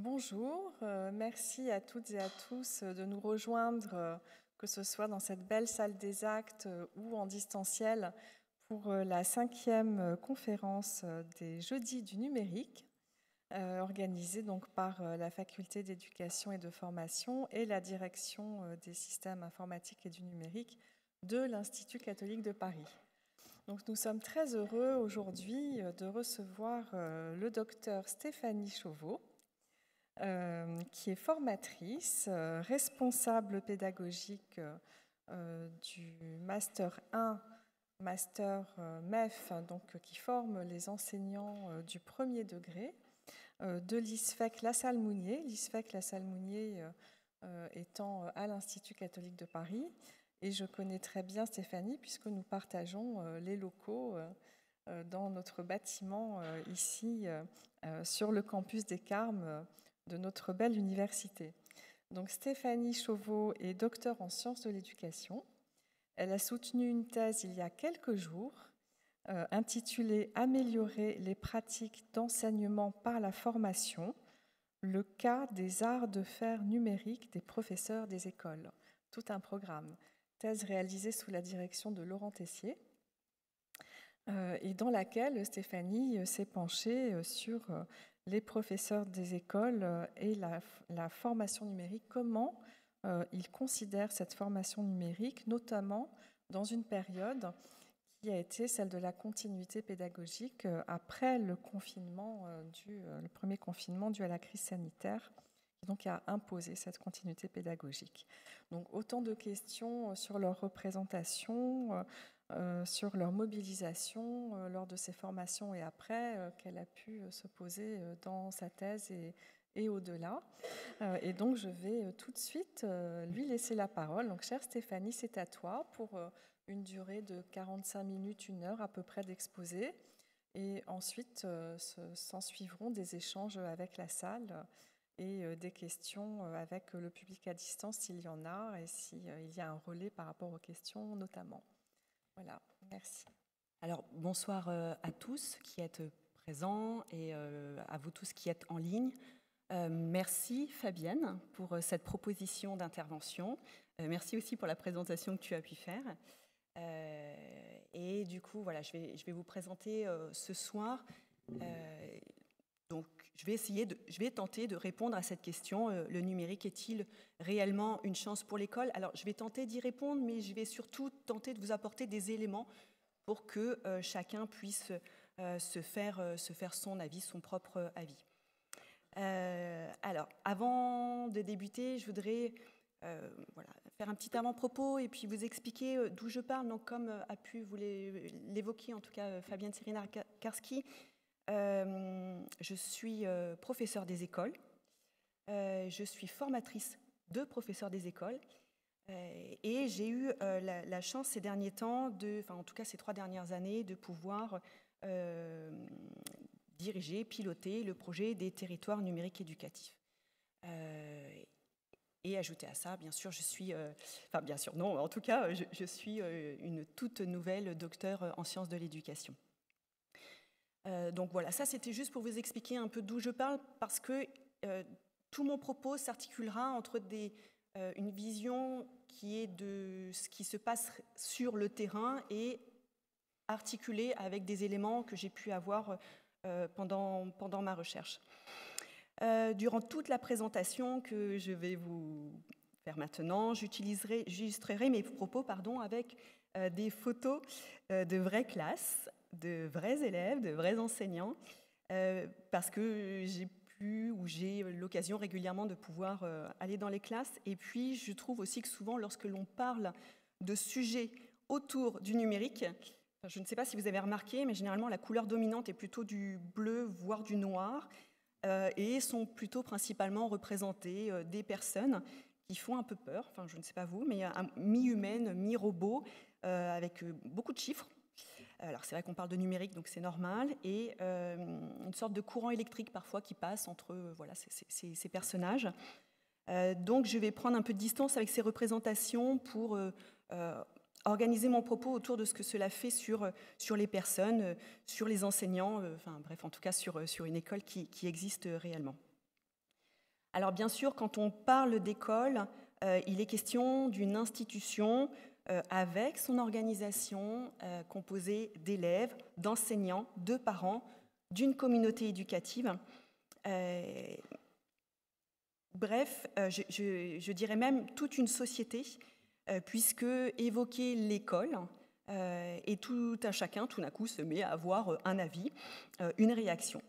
Bonjour, merci à toutes et à tous de nous rejoindre, que ce soit dans cette belle salle des actes ou en distanciel, pour la 5e conférence des Jeudis du numérique, organisée donc par la Faculté d'éducation et de formation et la direction des systèmes informatiques et du numérique de l'Institut catholique de Paris. Donc, nous sommes très heureux aujourd'hui de recevoir le docteur Stéphanie Chauveau, qui est formatrice, responsable pédagogique du Master 1, Master MEF, donc, qui forme les enseignants du premier degré, de l'ISFEC La Salle-Mounier, l'ISFEC La Salle-Mounier étant à l'Institut catholique de Paris. Et je connais très bien Stéphanie puisque nous partageons les locaux dans notre bâtiment ici sur le campus des Carmes de notre belle université. Donc Stéphanie Chauveau est docteure en sciences de l'éducation. Elle a soutenu une thèse il y a quelques jours intitulée « Améliorer les pratiques d'enseignement par la formation, le cas des arts de faire numériques des professeurs des écoles ». Tout un programme. Thèse réalisée sous la direction de Laurent Tessier et dans laquelle Stéphanie s'est penchée sur les professeurs des écoles et la formation numérique, comment ils considèrent cette formation numérique, notamment dans une période qui a été celle de la continuité pédagogique après le confinement, le premier confinement dû à la crise sanitaire, donc a imposé cette continuité pédagogique. Donc autant de questions sur leur représentation, sur leur mobilisation lors de ces formations et après qu'elle a pu se poser dans sa thèse et au-delà. Et donc je vais tout de suite lui laisser la parole. Donc chère Stéphanie, c'est à toi pour une durée de 45 minutes, 1 heure à peu près d'exposé. Et ensuite s'en suivront des échanges avec la salle et des questions avec le public à distance s'il y en a et s'il y a un relais par rapport aux questions notamment. Voilà, merci. Alors, bonsoir à tous qui êtes présents et à vous tous qui êtes en ligne. Merci Fabienne pour cette proposition d'intervention. Merci aussi pour la présentation que tu as pu faire. Et du coup, voilà, je vais vous présenter ce soir. Donc, je vais tenter de répondre à cette question. Le numérique est-il réellement une chance pour l'école? Alors, je vais tenter d'y répondre, mais je vais surtout tenter de vous apporter des éléments pour que chacun puisse se faire son avis, son propre avis. Alors, avant de débuter, je voudrais faire un petit avant-propos et puis vous expliquer d'où je parle. Donc, comme a pu vous l'évoquer, en tout cas, Fabienne Serena-Karski, je suis professeure des écoles, je suis formatrice de professeurs des écoles et j'ai eu la chance ces derniers temps, en tout cas ces 3 dernières années, de pouvoir diriger, piloter le projet des territoires numériques éducatifs. Et ajouter à ça, bien sûr, je suis une toute nouvelle docteure en sciences de l'éducation. Donc voilà, ça c'était juste pour vous expliquer un peu d'où je parle, parce que tout mon propos s'articulera entre une vision qui est de ce qui se passe sur le terrain et articulée avec des éléments que j'ai pu avoir pendant ma recherche. Durant toute la présentation que je vais vous faire maintenant, j'illustrerai mes propos avec des photos de vraies classes, de vrais élèves, de vrais enseignants, parce que j'ai l'occasion régulièrement de pouvoir aller dans les classes. Et puis, je trouve aussi que souvent, lorsque l'on parle de sujets autour du numérique, je ne sais pas si vous avez remarqué, mais généralement, la couleur dominante est plutôt du bleu, voire du noir, et sont plutôt principalement représentées des personnes qui font un peu peur, enfin, je ne sais pas vous, mais mi-humaine, mi-robot, avec beaucoup de chiffres. Alors c'est vrai qu'on parle de numérique, donc c'est normal, et une sorte de courant électrique parfois qui passe entre ces personnages. Donc je vais prendre un peu de distance avec ces représentations pour organiser mon propos autour de ce que cela fait sur les personnes, sur les enseignants, en tout cas sur une école qui existe réellement. Alors bien sûr, quand on parle d'école, il est question d'une institution avec son organisation composée d'élèves, d'enseignants, de parents, d'une communauté éducative. Bref, je dirais même toute une société, puisque évoquer l'école, et tout un chacun, tout d'un coup, se met à avoir un avis, une réaction.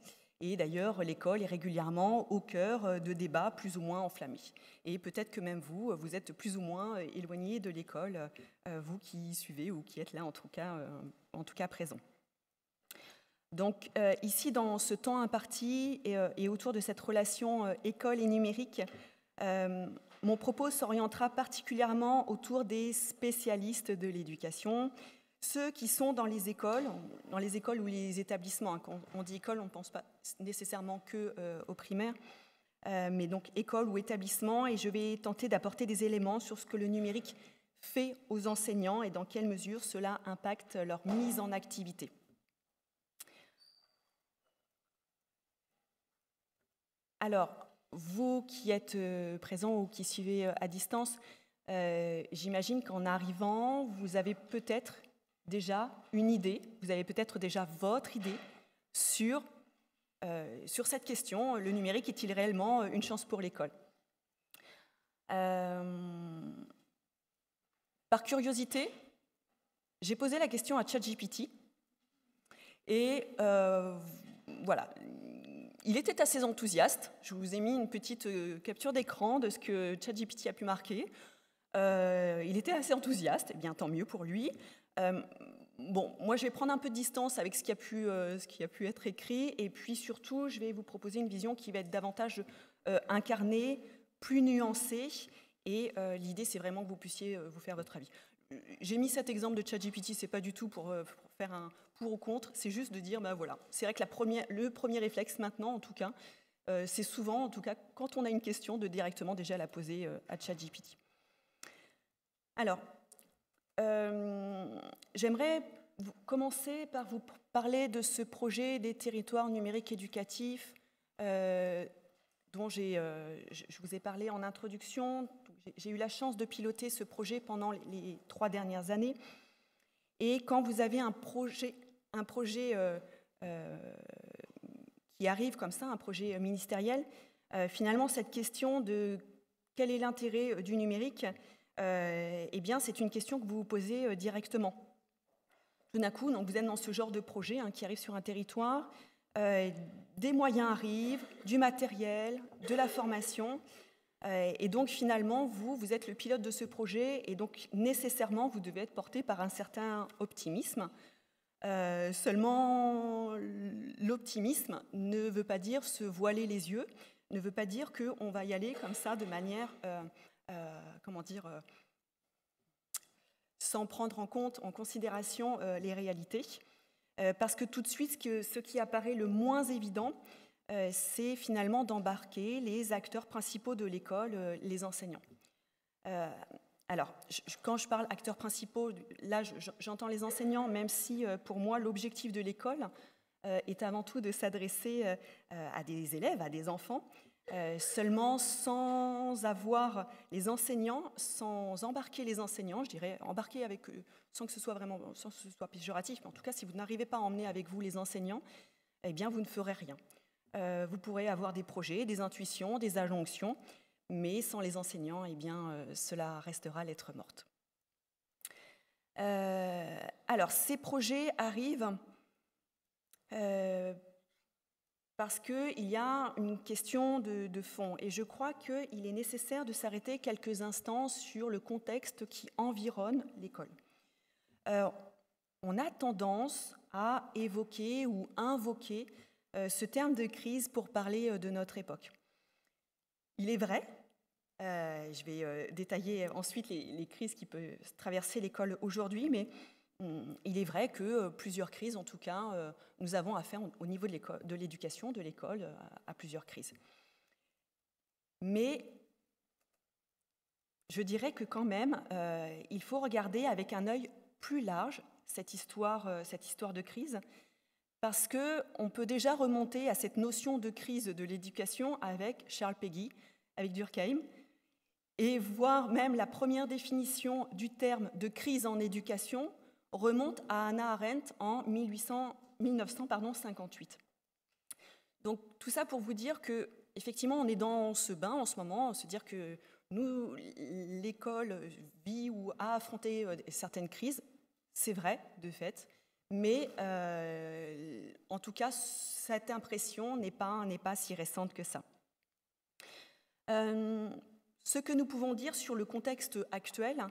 Et d'ailleurs, l'école est régulièrement au cœur de débats plus ou moins enflammés. Et peut-être que même vous êtes plus ou moins éloigné de l'école, vous qui y suivez ou qui êtes là en tout cas présent. Donc ici, dans ce temps imparti et autour de cette relation école et numérique, mon propos s'orientera particulièrement autour des spécialistes de l'éducation, ceux qui sont dans les écoles ou les établissements. Quand on dit école, on ne pense pas nécessairement qu'au primaire, mais donc école ou établissement, et je vais tenter d'apporter des éléments sur ce que le numérique fait aux enseignants et dans quelle mesure cela impacte leur mise en activité. Alors, vous qui êtes présents ou qui suivez à distance, j'imagine qu'en arrivant, vous avez peut-être déjà une idée, vous avez peut-être déjà votre idée sur cette question, le numérique est-il réellement une chance pour l'école ? Par curiosité, j'ai posé la question à ChatGPT et voilà. Il était assez enthousiaste. Je vous ai mis une petite capture d'écran de ce que ChatGPT a pu marquer. Il était assez enthousiaste, et bien tant mieux pour lui. Bon, moi je vais prendre un peu de distance avec ce qui a pu être écrit, et puis surtout je vais vous proposer une vision qui va être davantage incarnée, plus nuancée, et l'idée c'est vraiment que vous puissiez vous faire votre avis. J'ai mis cet exemple de ChatGPT, c'est pas du tout pour faire un pour ou contre, c'est juste de dire, ben voilà, c'est vrai que le premier réflexe maintenant, en tout cas, c'est souvent, en tout cas, quand on a une question, de directement déjà la poser à ChatGPT. Alors, j'aimerais commencer par vous parler de ce projet des territoires numériques éducatifs dont je vous ai parlé en introduction. J'ai eu la chance de piloter ce projet pendant les 3 dernières années. Et quand vous avez un projet qui arrive comme ça, un projet ministériel, finalement, cette question de quel est l'intérêt du numérique, eh bien, c'est une question que vous vous posez directement. Tout d'un coup, donc, vous êtes dans ce genre de projet qui arrive sur un territoire, des moyens arrivent, du matériel, de la formation, et donc finalement, vous êtes le pilote de ce projet, et donc nécessairement, vous devez être porté par un certain optimisme. Seulement, l'optimisme ne veut pas dire se voiler les yeux, ne veut pas dire qu'on va y aller comme ça de manière, sans prendre en considération les réalités. Parce que tout de suite, ce qui apparaît le moins évident, c'est finalement d'embarquer les acteurs principaux de l'école, les enseignants. Alors, quand je parle acteurs principaux, là, j'entends les enseignants, même si pour moi, l'objectif de l'école est avant tout de s'adresser à des élèves, à des enfants, seulement sans avoir les enseignants, sans embarquer les enseignants, je dirais embarquer avec eux, sans que ce soit péjoratif, mais en tout cas, si vous n'arrivez pas à emmener avec vous les enseignants, eh bien, vous ne ferez rien. Vous pourrez avoir des projets, des intuitions, des injonctions, mais sans les enseignants, eh bien, cela restera lettre morte. Alors, ces projets arrivent parce qu'il y a une question de fond, et je crois qu'il est nécessaire de s'arrêter quelques instants sur le contexte qui environne l'école. On a tendance à évoquer ou invoquer ce terme de crise pour parler de notre époque. Il est vrai, je vais détailler ensuite les crises qui peuvent traverser l'école aujourd'hui, mais il est vrai que plusieurs crises, en tout cas, nous avons affaire au niveau de l'éducation, de l'école, à plusieurs crises. Mais je dirais que quand même, il faut regarder avec un œil plus large cette histoire de crise, parce qu'on peut déjà remonter à cette notion de crise de l'éducation avec Charles Péguy, avec Durkheim, et voire même la première définition du terme de crise en éducation remonte à Hannah Arendt en 1958. Donc tout ça pour vous dire que effectivement on est dans ce bain en ce moment, se dire que nous, l'école vit ou a affronté certaines crises, c'est vrai de fait, mais en tout cas cette impression n'est pas si récente que ça. Ce que nous pouvons dire sur le contexte actuel,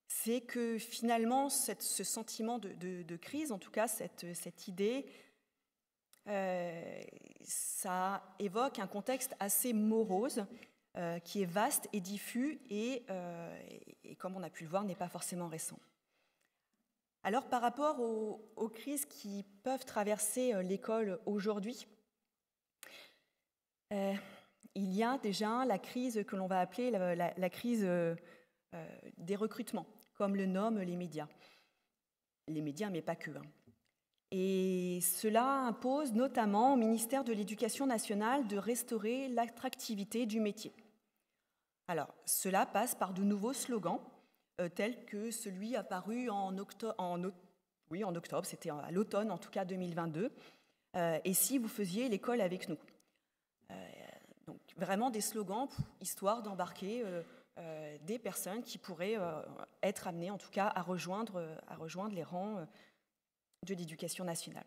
c'est que finalement, ce sentiment de crise, en tout cas cette idée, ça évoque un contexte assez morose, qui est vaste et diffus, et comme on a pu le voir, n'est pas forcément récent. Alors, par rapport aux crises qui peuvent traverser l'école aujourd'hui, il y a déjà la crise que l'on va appeler la crise des recrutements, comme le nomment les médias. Les médias, mais pas que. Et cela impose notamment au ministère de l'Éducation nationale de restaurer l'attractivité du métier. Alors, cela passe par de nouveaux slogans, tels que celui apparu en octobre, c'était à l'automne en tout cas 2022, et si vous faisiez l'école avec nous. Donc vraiment des slogans histoire d'embarquer des personnes qui pourraient être amenées en tout cas à rejoindre les rangs de l'Éducation nationale.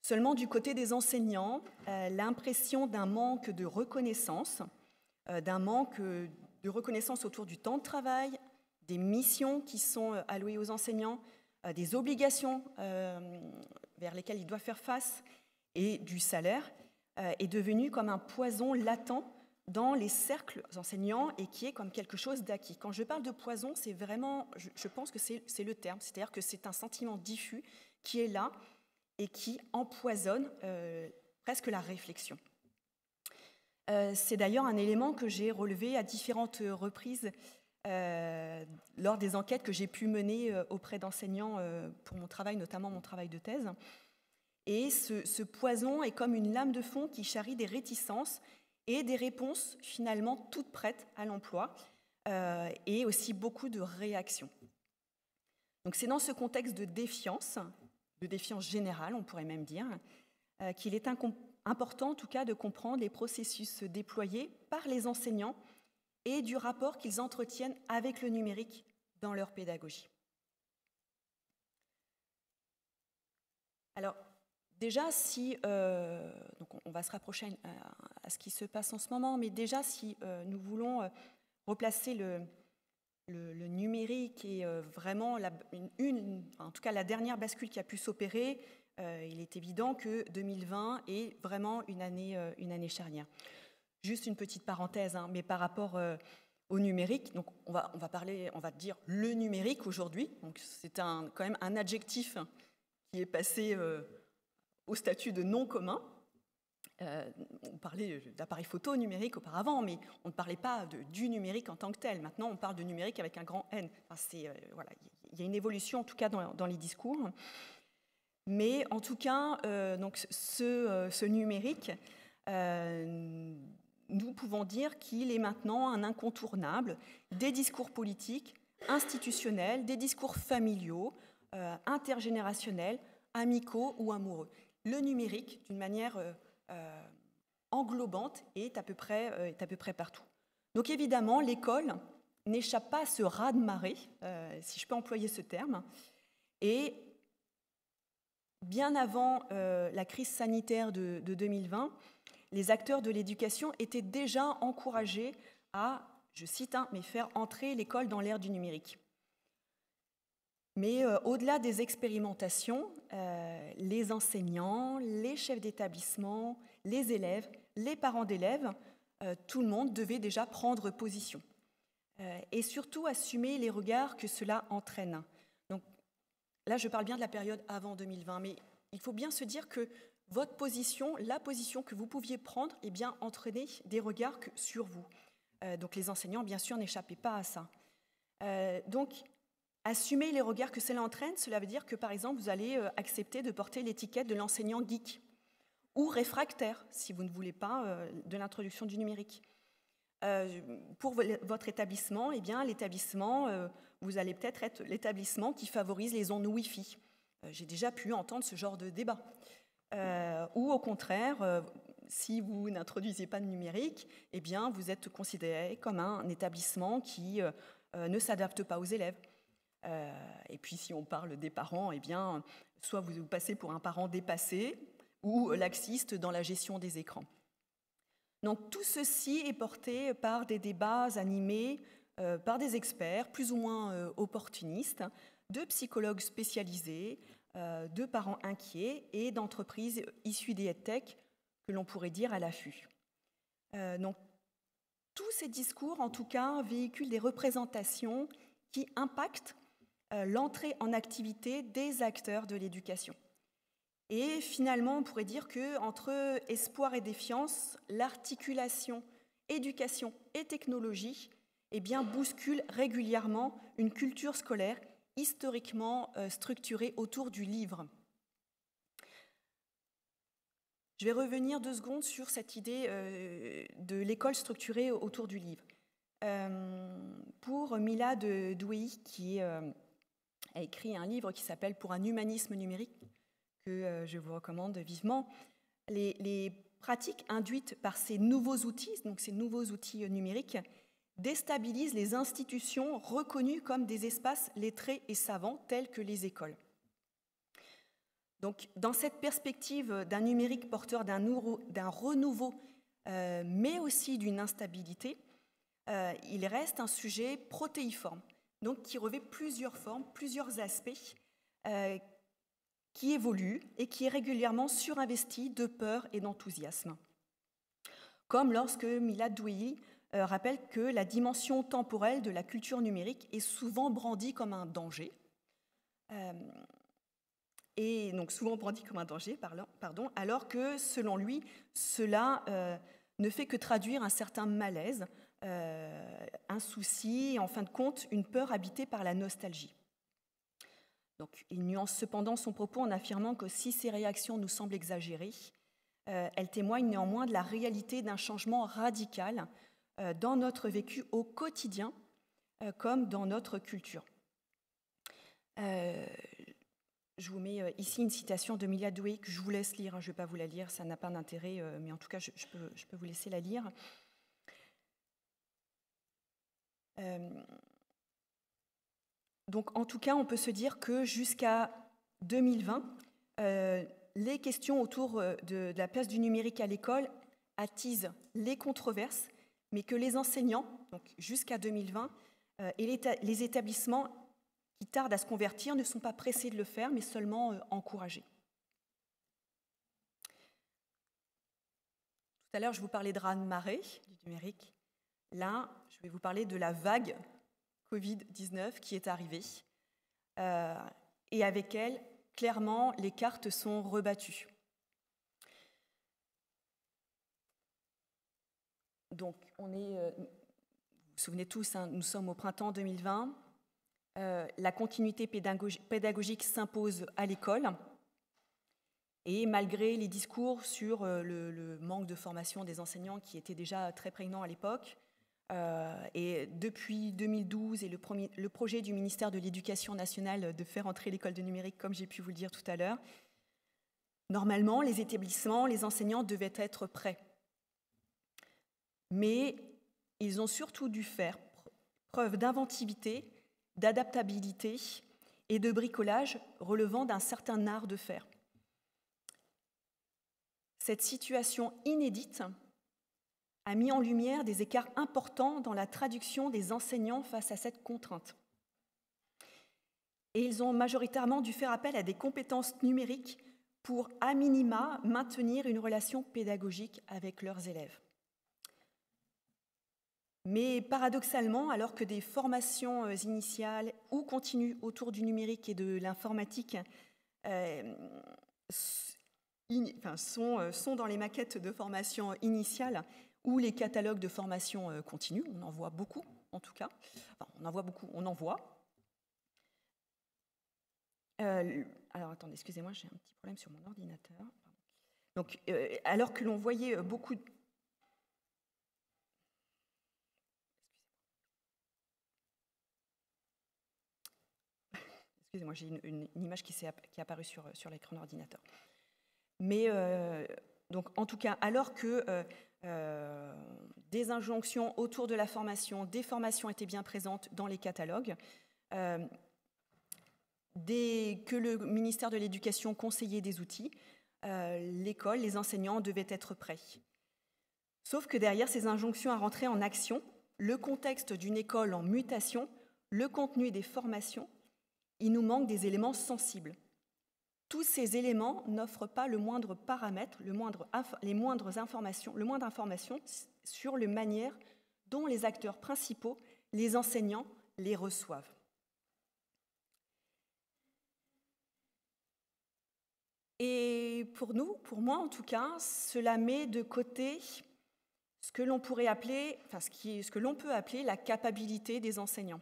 Seulement du côté des enseignants, l'impression d'un manque de reconnaissance, autour du temps de travail, des missions qui sont allouées aux enseignants, des obligations vers lesquelles ils doivent faire face et du salaire, est devenu comme un poison latent dans les cercles enseignants et qui est comme quelque chose d'acquis. Quand je parle de poison, c'est vraiment, je pense que c'est le terme, c'est-à-dire que c'est un sentiment diffus qui est là et qui empoisonne presque la réflexion. C'est d'ailleurs un élément que j'ai relevé à différentes reprises lors des enquêtes que j'ai pu mener auprès d'enseignants pour mon travail, notamment mon travail de thèse. Et ce poison est comme une lame de fond qui charrie des réticences et des réponses finalement toutes prêtes à l'emploi et aussi beaucoup de réactions. Donc c'est dans ce contexte de défiance générale, on pourrait même dire, qu'il est important en tout cas de comprendre les processus déployés par les enseignants et du rapport qu'ils entretiennent avec le numérique dans leur pédagogie. Alors, déjà, donc on va se rapprocher à ce qui se passe en ce moment, mais déjà, si nous voulons replacer le numérique et vraiment en tout cas la dernière bascule qui a pu s'opérer, il est évident que 2020 est vraiment une année charnière. Juste une petite parenthèse, mais par rapport au numérique, donc on va dire le numérique aujourd'hui. Donc c'est quand même un adjectif qui est passé au statut de non commun. On parlait d'appareil photo numérique auparavant, mais on ne parlait pas du numérique en tant que tel. Maintenant, on parle de numérique avec un grand N. Enfin, voilà, il y a une évolution en tout cas dans les discours. Mais en tout cas, donc ce numérique, nous pouvons dire qu'il est maintenant un incontournable des discours politiques, institutionnels, des discours familiaux, intergénérationnels, amicaux ou amoureux. Le numérique, d'une manière englobante, est à peu près partout. Donc évidemment, l'école n'échappe pas à ce raz-de-marée, si je peux employer ce terme, et bien avant la crise sanitaire de 2020, les acteurs de l'éducation étaient déjà encouragés à, je cite, mais faire entrer l'école dans l'ère du numérique. Mais au-delà des expérimentations, les enseignants, les chefs d'établissement, les élèves, les parents d'élèves, tout le monde devait déjà prendre position et surtout assumer les regards que cela entraîne. Donc, là, je parle bien de la période avant 2020, mais il faut bien se dire que votre position, la position que vous pouviez prendre, eh bien, entraînait des regards sur vous. Donc, les enseignants, bien sûr, n'échappaient pas à ça. Donc, assumer les regards que cela entraîne, cela veut dire que, par exemple, vous allez accepter de porter l'étiquette de l'enseignant geek ou réfractaire, si vous ne voulez pas de l'introduction du numérique. pour votre établissement, eh bien, vous allez peut-être être l'établissement qui favorise les ondes Wi-Fi. J'ai déjà pu entendre ce genre de débat. Ou au contraire, si vous n'introduisez pas de numérique, eh bien, vous êtes considéré comme un établissement qui ne s'adapte pas aux élèves. Et puis, si on parle des parents, eh bien, soit vous passez pour un parent dépassé ou laxiste dans la gestion des écrans. Donc, tout ceci est porté par des débats animés par des experts plus ou moins opportunistes, de psychologues spécialisés, de parents inquiets et d'entreprises issues des EdTech que l'on pourrait dire à l'affût. Donc, tous ces discours, en tout cas, véhiculent des représentations qui impactent l'entrée en activité des acteurs de l'éducation. Et finalement, on pourrait dire qu'entre espoir et défiance, l'articulation éducation et technologie eh bien, bouscule régulièrement une culture scolaire historiquement structurée autour du livre. Je vais revenir 2 secondes sur cette idée de l'école structurée autour du livre. Pour Mila Douéi, qui a écrit un livre qui s'appelle « Pour un humanisme numérique », que je vous recommande vivement, les pratiques induites par ces nouveaux outils, donc ces nouveaux outils numériques, déstabilisent les institutions reconnues comme des espaces lettrés et savants, tels que les écoles. Donc, dans cette perspective d'un numérique porteur d'un renouveau, mais aussi d'une instabilité, il reste un sujet protéiforme, donc qui revêt plusieurs formes, plusieurs aspects, qui évolue et qui est régulièrement surinvesti de peur et d'enthousiasme. Comme lorsque Mila Douéi rappelle que la dimension temporelle de la culture numérique est souvent brandie comme un danger. Et donc souvent brandie comme un danger, alors que, selon lui, cela ne fait que traduire un certain malaise, un souci et, en fin de compte, une peur habitée par la nostalgie. Donc, il nuance cependant son propos en affirmant que si ces réactions nous semblent exagérées, elles témoignent néanmoins de la réalité d'un changement radical dans notre vécu au quotidien, comme dans notre culture. Je vous mets ici une citation de Mila Douéi que je vous laisse lire, je ne vais pas vous la lire, ça n'a pas d'intérêt, mais en tout cas, je peux vous laisser la lire. Donc, en tout cas, on peut se dire que jusqu'à 2020, les questions autour de la place du numérique à l'école attisent les controverses, mais que les enseignants, donc jusqu'à 2020, et les établissements qui tardent à se convertir ne sont pas pressés de le faire, mais seulement encouragés. Tout à l'heure, je vous parlais de raz-de-marée du numérique. Là, je vais vous parler de la vague Covid-19 qui est arrivée. Et avec elle, clairement, les cartes sont rebattues. Donc, vous vous souvenez tous, nous sommes au printemps 2020. La continuité pédagogique s'impose à l'école. Et malgré les discours sur le manque de formation des enseignants qui était déjà très prégnant à l'époque, et depuis 2012 et le projet du ministère de l'Éducation nationale de faire entrer l'école de numérique, comme j'ai pu vous le dire tout à l'heure, normalement, les établissements, les enseignants devaient être prêts. Mais ils ont surtout dû faire preuve d'inventivité, d'adaptabilité et de bricolage relevant d'un certain art de faire. Cette situation inédite a mis en lumière des écarts importants dans la traduction des enseignants face à cette contrainte. Et ils ont majoritairement dû faire appel à des compétences numériques pour, à minima, maintenir une relation pédagogique avec leurs élèves. Mais paradoxalement, alors que des formations initiales ou continues autour du numérique et de l'informatique sont dans les maquettes de formation initiale ou les catalogues de formation continue, on en voit beaucoup en tout cas, on en voit. Alors attendez, excusez-moi, j'ai un petit problème sur mon ordinateur. Donc, alors que l'on voyait beaucoup excusez-moi, j'ai une image qui est apparue sur l'écran d'ordinateur. Mais donc, en tout cas, alors que des injonctions autour de la formation, des formations étaient bien présentes dans les catalogues, que le ministère de l'Éducation conseillait des outils, l'école, les enseignants devaient être prêts. Sauf que derrière ces injonctions à rentrer en action, le contexte d'une école en mutation, le contenu des formations, il nous manque des éléments sensibles. Tous ces éléments n'offrent pas le moindre paramètre, le moindre information sur la manière dont les acteurs principaux, les enseignants, les reçoivent. Et pour moi en tout cas, cela met de côté ce que l'on pourrait appeler, enfin ce que l'on peut appeler la capacité des enseignants.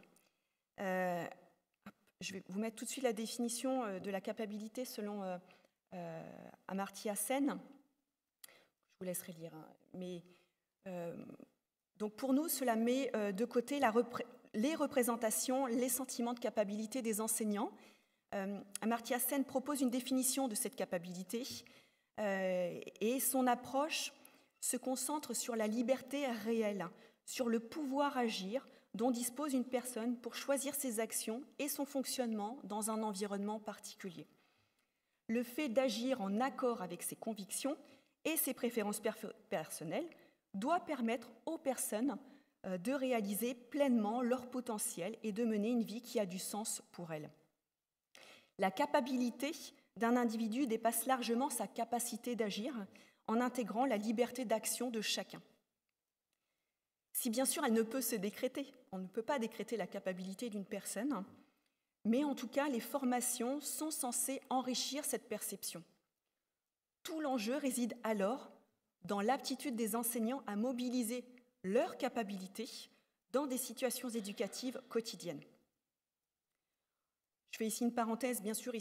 Je vais vous mettre tout de suite la définition de la capacité selon Amartya Sen. Je vous laisserai lire. Mais, donc pour nous, cela met de côté les représentations, les sentiments de capacité des enseignants. Amartya Sen propose une définition de cette capacité et son approche se concentre sur la liberté réelle, sur le pouvoir agir dont dispose une personne pour choisir ses actions et son fonctionnement dans un environnement particulier. Le fait d'agir en accord avec ses convictions et ses préférences personnelles doit permettre aux personnes de réaliser pleinement leur potentiel et de mener une vie qui a du sens pour elles. La capacité d'un individu dépasse largement sa capacité d'agir en intégrant la liberté d'action de chacun. Si bien sûr elle ne peut se décréter, on ne peut pas décréter la capacité d'une personne, mais en tout cas les formations sont censées enrichir cette perception. Tout l'enjeu réside alors dans l'aptitude des enseignants à mobiliser leurs capacités dans des situations éducatives quotidiennes. Je fais ici une parenthèse, bien sûr,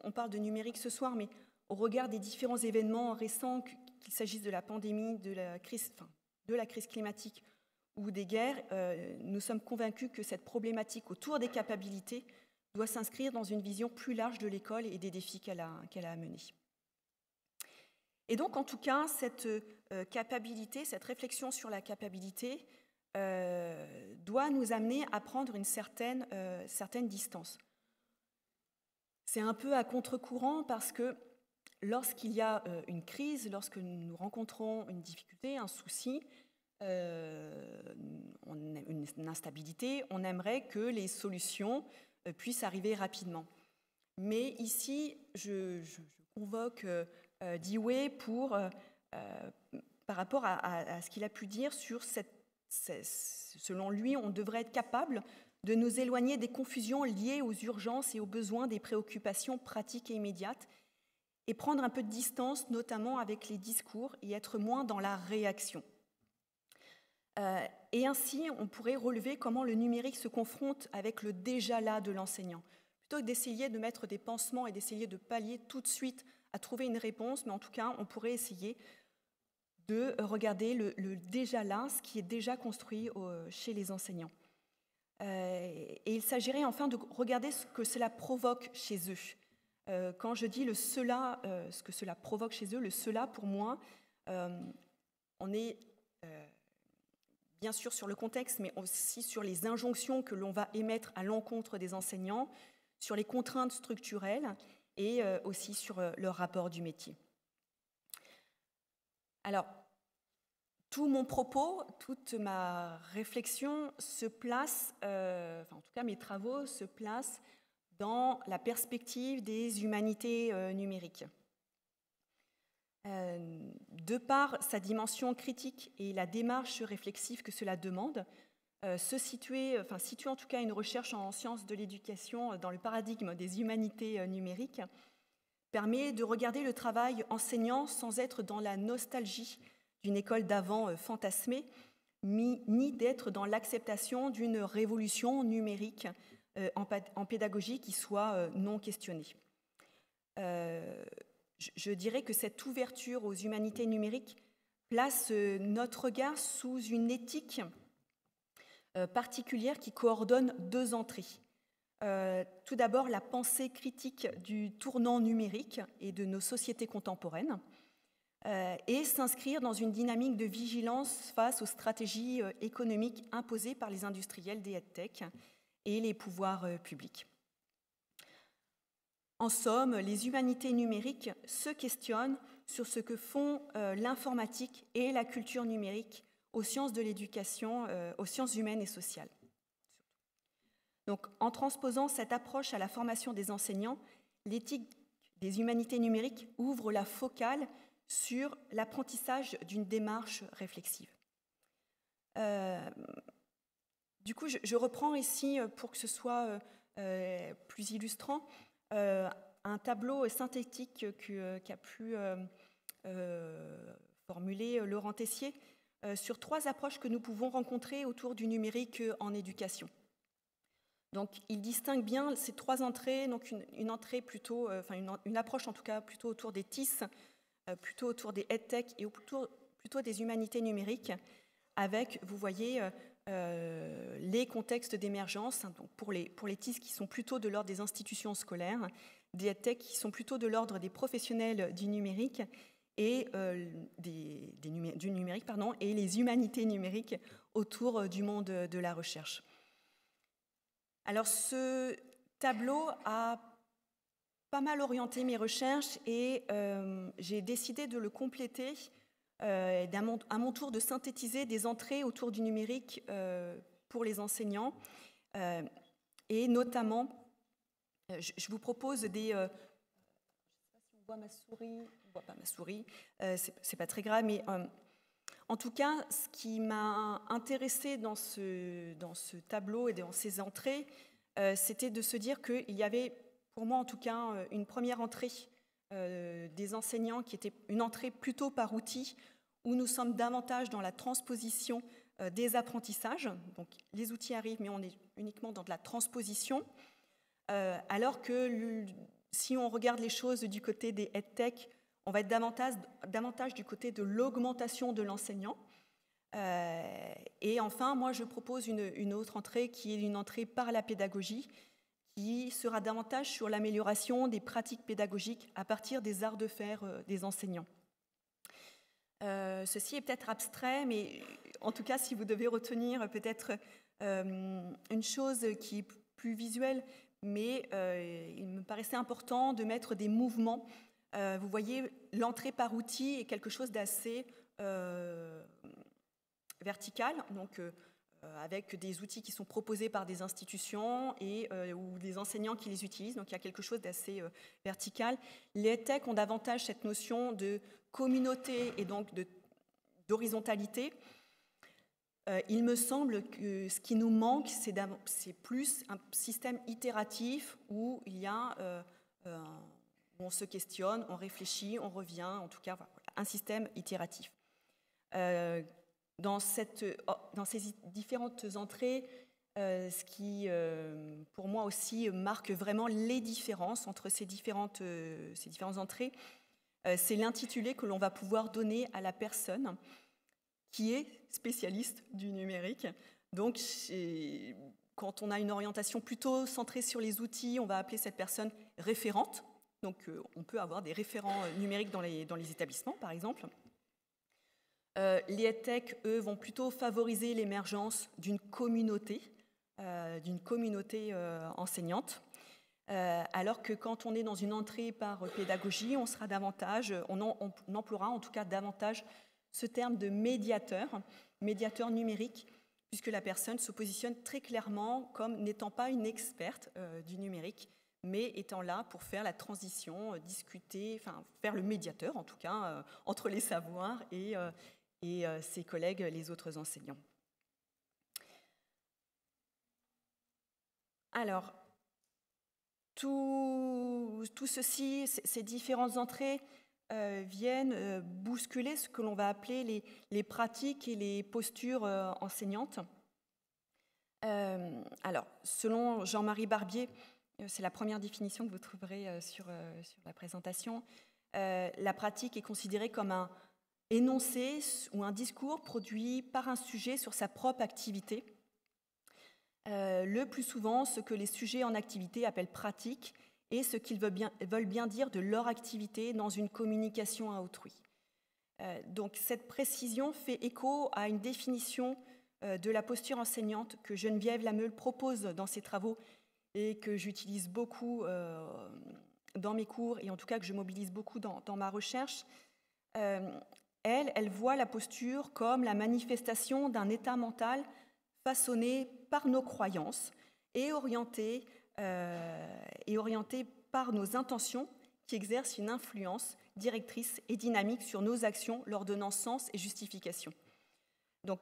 on parle de numérique ce soir, mais au regard des différents événements récents, qu'il s'agisse de la pandémie, de la crise climatique ou des guerres, nous sommes convaincus que cette problématique autour des capacités doit s'inscrire dans une vision plus large de l'école et des défis qu'elle a à mener. Et donc, en tout cas, cette capacité, cette réflexion sur la capacité doit nous amener à prendre une certaine distance. C'est un peu à contre-courant parce que lorsqu'il y a une crise, lorsque nous rencontrons une difficulté, un souci, une instabilité, on aimerait que les solutions puissent arriver rapidement. Mais ici, je convoque Dewey par rapport à ce qu'il a pu dire sur selon lui, on devrait être capable de nous éloigner des confusions liées aux urgences et aux besoins des préoccupations pratiques et immédiates et prendre un peu de distance, notamment avec les discours, et être moins dans la réaction. Et ainsi, on pourrait relever comment le numérique se confronte avec le déjà-là de l'enseignant. Plutôt que d'essayer de mettre des pansements et d'essayer de pallier tout de suite à trouver une réponse, mais en tout cas, on pourrait essayer de regarder le déjà-là, ce qui est déjà construit chez les enseignants. Et il s'agirait enfin de regarder ce que cela provoque chez eux. Quand je dis le cela, ce que cela provoque chez eux, le cela, pour moi, on est bien sûr sur le contexte, mais aussi sur les injonctions que l'on va émettre à l'encontre des enseignants, sur les contraintes structurelles et aussi sur leur rapport du métier. Alors, tout mon propos, toute ma réflexion se place, en tout cas mes travaux se placent dans la perspective des humanités numériques. De par sa dimension critique et la démarche réflexive que cela demande, situe en tout cas une recherche en sciences de l'éducation dans le paradigme des humanités numériques, permet de regarder le travail enseignant sans être dans la nostalgie d'une école d'avant fantasmée, ni d'être dans l'acceptation d'une révolution numérique en pédagogie qui soit non questionnée. Je dirais que cette ouverture aux humanités numériques place notre regard sous une éthique particulière qui coordonne deux entrées. Tout d'abord, la pensée critique du tournant numérique et de nos sociétés contemporaines, et s'inscrire dans une dynamique de vigilance face aux stratégies économiques imposées par les industriels des EdTech et les pouvoirs publics. En somme, les humanités numériques se questionnent sur ce que font l'informatique et la culture numérique aux sciences de l'éducation, aux sciences humaines et sociales. Donc, en transposant cette approche à la formation des enseignants, l'éthique des humanités numériques ouvre la focale sur l'apprentissage d'une démarche réflexive. Du coup, je reprends ici, pour que ce soit plus illustrant, un tableau synthétique qu'a pu formuler Laurent Tessier sur 3 approches que nous pouvons rencontrer autour du numérique en éducation. Donc, il distingue bien ces 3 entrées, donc une entrée plutôt, une approche en tout cas plutôt autour des TIS, plutôt autour des EdTech et plutôt des humanités numériques, avec, vous voyez, les contextes d'émergence, donc pour les TIS qui sont plutôt de l'ordre des institutions scolaires, des EdTech qui sont plutôt de l'ordre des professionnels du numérique et du numérique, et les humanités numériques autour du monde de la recherche. Alors, ce tableau a pas mal orienté mes recherches et j'ai décidé de le compléter, à mon tour de synthétiser des entrées autour du numérique pour les enseignants. Et notamment, je vous propose des... je ne sais pas si on voit ma souris, on ne voit pas ma souris, c'est pas très grave, mais... En tout cas, ce qui m'a intéressée dans ce tableau et dans ces entrées, c'était de se dire qu'il y avait, pour moi en tout cas, une première entrée des enseignants qui était une entrée plutôt par outil, où nous sommes davantage dans la transposition des apprentissages. Donc les outils arrivent, mais on est uniquement dans de la transposition. Alors que si on regarde les choses du côté des EdTech, on va être davantage du côté de l'augmentation de l'enseignant. Et enfin, moi, je propose une autre entrée qui est une entrée par la pédagogie, qui sera davantage sur l'amélioration des pratiques pédagogiques à partir des arts de faire des enseignants. Ceci est peut-être abstrait, mais en tout cas, si vous devez retenir peut-être une chose qui est plus visuelle, mais il me paraissait important de mettre des mouvements. Vous voyez, l'entrée par outil est quelque chose d'assez vertical, donc avec des outils qui sont proposés par des institutions ou des enseignants qui les utilisent, donc il y a quelque chose d'assez vertical. Les EdTech ont davantage cette notion de communauté et donc d'horizontalité. Il me semble que ce qui nous manque, c'est plus un système itératif où il y a... on se questionne, on réfléchit, on revient, en tout cas, voilà, un système itératif. Dans ces différentes entrées, ce qui, pour moi aussi, marque vraiment les différences entre ces différentes entrées, c'est l'intitulé que l'on va pouvoir donner à la personne qui est spécialiste du numérique. Donc, quand on a une orientation plutôt centrée sur les outils, on va appeler cette personne référente. Donc, on peut avoir des référents numériques dans les établissements, par exemple. Les EdTech, eux, vont plutôt favoriser l'émergence d'une communauté enseignante, alors que quand on est dans une entrée par pédagogie, on emploiera en tout cas davantage ce terme de médiateur numérique, puisque la personne se positionne très clairement comme n'étant pas une experte du numérique, mais étant là pour faire la transition, discuter, faire le médiateur en tout cas, entre les savoirs et ses collègues, les autres enseignants. Alors, tout ceci, ces différentes entrées viennent bousculer ce que l'on va appeler les pratiques et les postures enseignantes. Alors, selon Jean-Marie Barbier, c'est la première définition que vous trouverez sur la présentation, la pratique est considérée comme un énoncé ou un discours produit par un sujet sur sa propre activité. le plus souvent ce que les sujets en activité appellent pratique et ce qu'ils veulent bien dire de leur activité dans une communication à autrui. Donc cette précision fait écho à une définition de la posture enseignante que Geneviève Lameule propose dans ses travaux et que j'utilise beaucoup dans mes cours et en tout cas que je mobilise beaucoup dans ma recherche. Elle voit la posture comme la manifestation d'un état mental façonné par nos croyances et orienté par nos intentions qui exercent une influence directrice et dynamique sur nos actions, leur donnant sens et justification. Donc,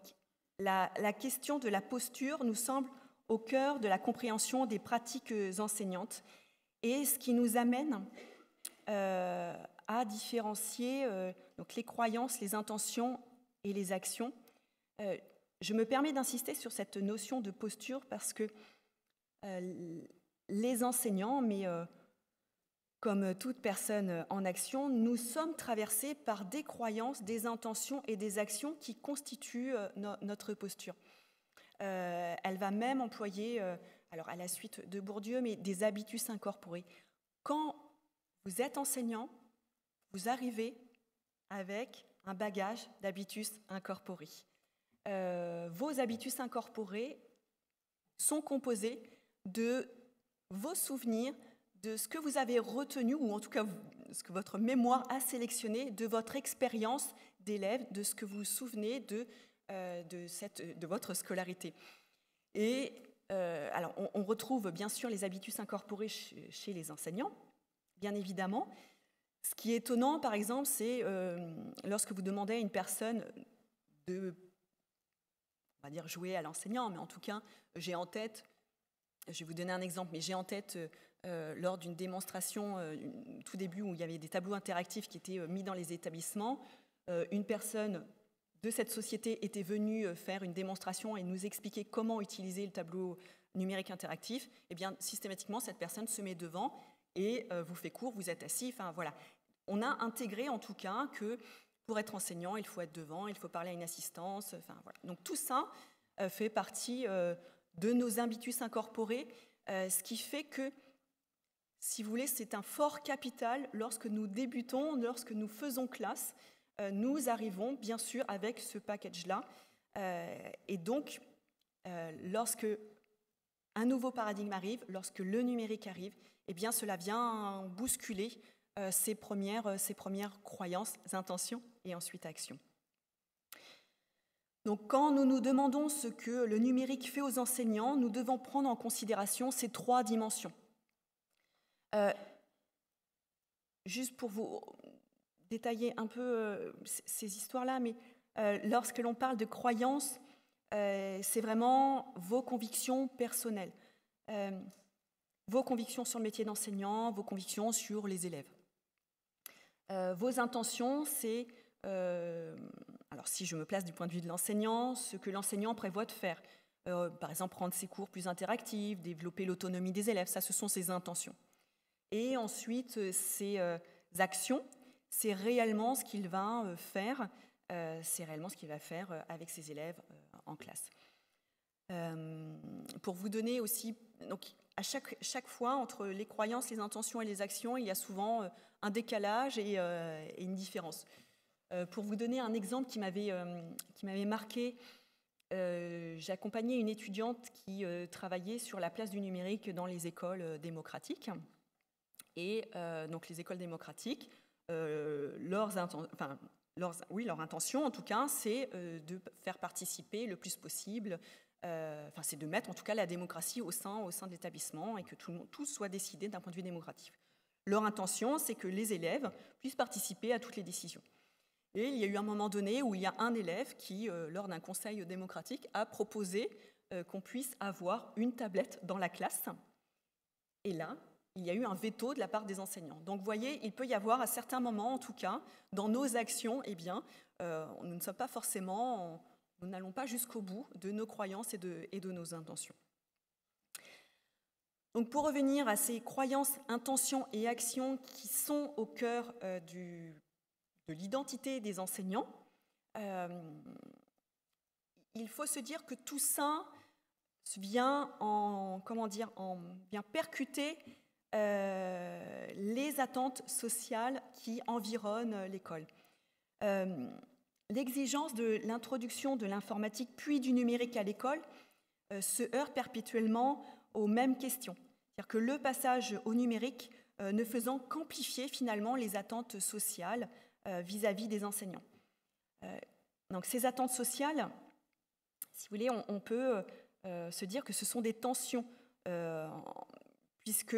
la question de la posture nous semble au cœur de la compréhension des pratiques enseignantes et ce qui nous amène à différencier donc les croyances, les intentions et les actions. Je me permets d'insister sur cette notion de posture parce que les enseignants, mais comme toute personne en action, nous sommes traversés par des croyances, des intentions et des actions qui constituent notre posture. Elle va même employer, alors à la suite de Bourdieu, mais des habitus incorporés. Quand vous êtes enseignant, vous arrivez avec un bagage d'habitus incorporés. Vos habitus incorporés sont composés de vos souvenirs, de ce que vous avez retenu, ou en tout cas ce que votre mémoire a sélectionné, de votre expérience d'élève, de ce que vous vous souvenez de votre scolarité. Et alors, on retrouve bien sûr les habitus incorporés chez les enseignants, bien évidemment. Ce qui est étonnant, par exemple, c'est lorsque vous demandez à une personne de, on va dire, jouer à l'enseignant, mais en tout cas, j'ai en tête, je vais vous donner un exemple, mais j'ai en tête, lors d'une démonstration, tout début, où il y avait des tableaux interactifs qui étaient mis dans les établissements, une personne de cette société était venue faire une démonstration et nous expliquer comment utiliser le tableau numérique interactif. Eh bien, systématiquement, cette personne se met devant et vous fait cours, vous êtes assis, enfin voilà. On a intégré en tout cas que pour être enseignant, il faut être devant, il faut parler à une assistance, enfin voilà. Donc tout ça fait partie de nos habitus incorporés, ce qui fait que, si vous voulez, c'est un fort capital lorsque nous débutons, lorsque nous faisons classe, nous arrivons bien sûr avec ce package-là. Et donc, lorsque un nouveau paradigme arrive, lorsque le numérique arrive, eh bien cela vient bousculer ces premières croyances, intentions et ensuite actions. Donc quand nous nous demandons ce que le numérique fait aux enseignants, nous devons prendre en considération ces trois dimensions. Juste pour vous détailler un peu ces histoires-là, mais lorsque l'on parle de croyances, c'est vraiment vos convictions personnelles, vos convictions sur le métier d'enseignant, vos convictions sur les élèves. Vos intentions, c'est, alors si je me place du point de vue de l'enseignant, ce que l'enseignant prévoit de faire. Par exemple, rendre ses cours plus interactifs, développer l'autonomie des élèves, ça, ce sont ses intentions. Et ensuite, ces actions, c'est réellement ce qu'il va faire, avec ses élèves en classe. Pour vous donner aussi, donc à chaque fois, entre les croyances, les intentions et les actions, il y a souvent un décalage et une différence. Pour vous donner un exemple qui m'avait marqué, j'ai accompagné une étudiante qui travaillait sur la place du numérique dans les écoles démocratiques. Et donc les écoles démocratiques, leur intention en tout cas, c'est de faire participer le plus possible, c'est de mettre en tout cas la démocratie au sein de l'établissement et que tout soit décidé d'un point de vue démocratique. Leur intention, c'est que les élèves puissent participer à toutes les décisions. Et il y a eu un moment donné où il y a un élève qui, lors d'un conseil démocratique, a proposé qu'on puisse avoir une tablette dans la classe. Et là, il y a eu un veto de la part des enseignants. Donc, vous voyez, il peut y avoir à certains moments, en tout cas, dans nos actions, eh bien, nous ne sommes pas forcément, nous n'allons pas jusqu'au bout de nos croyances et de nos intentions. Donc, pour revenir à ces croyances, intentions et actions qui sont au cœur de l'identité des enseignants, il faut se dire que tout ça vient vient percuter les attentes sociales qui environnent l'école. L'exigence de l'introduction de l'informatique puis du numérique à l'école se heurte perpétuellement aux mêmes questions. C'est-à-dire que le passage au numérique ne faisant qu'amplifier finalement les attentes sociales vis-à-vis des enseignants. Donc ces attentes sociales, si vous voulez, on peut se dire que ce sont des tensions, puisque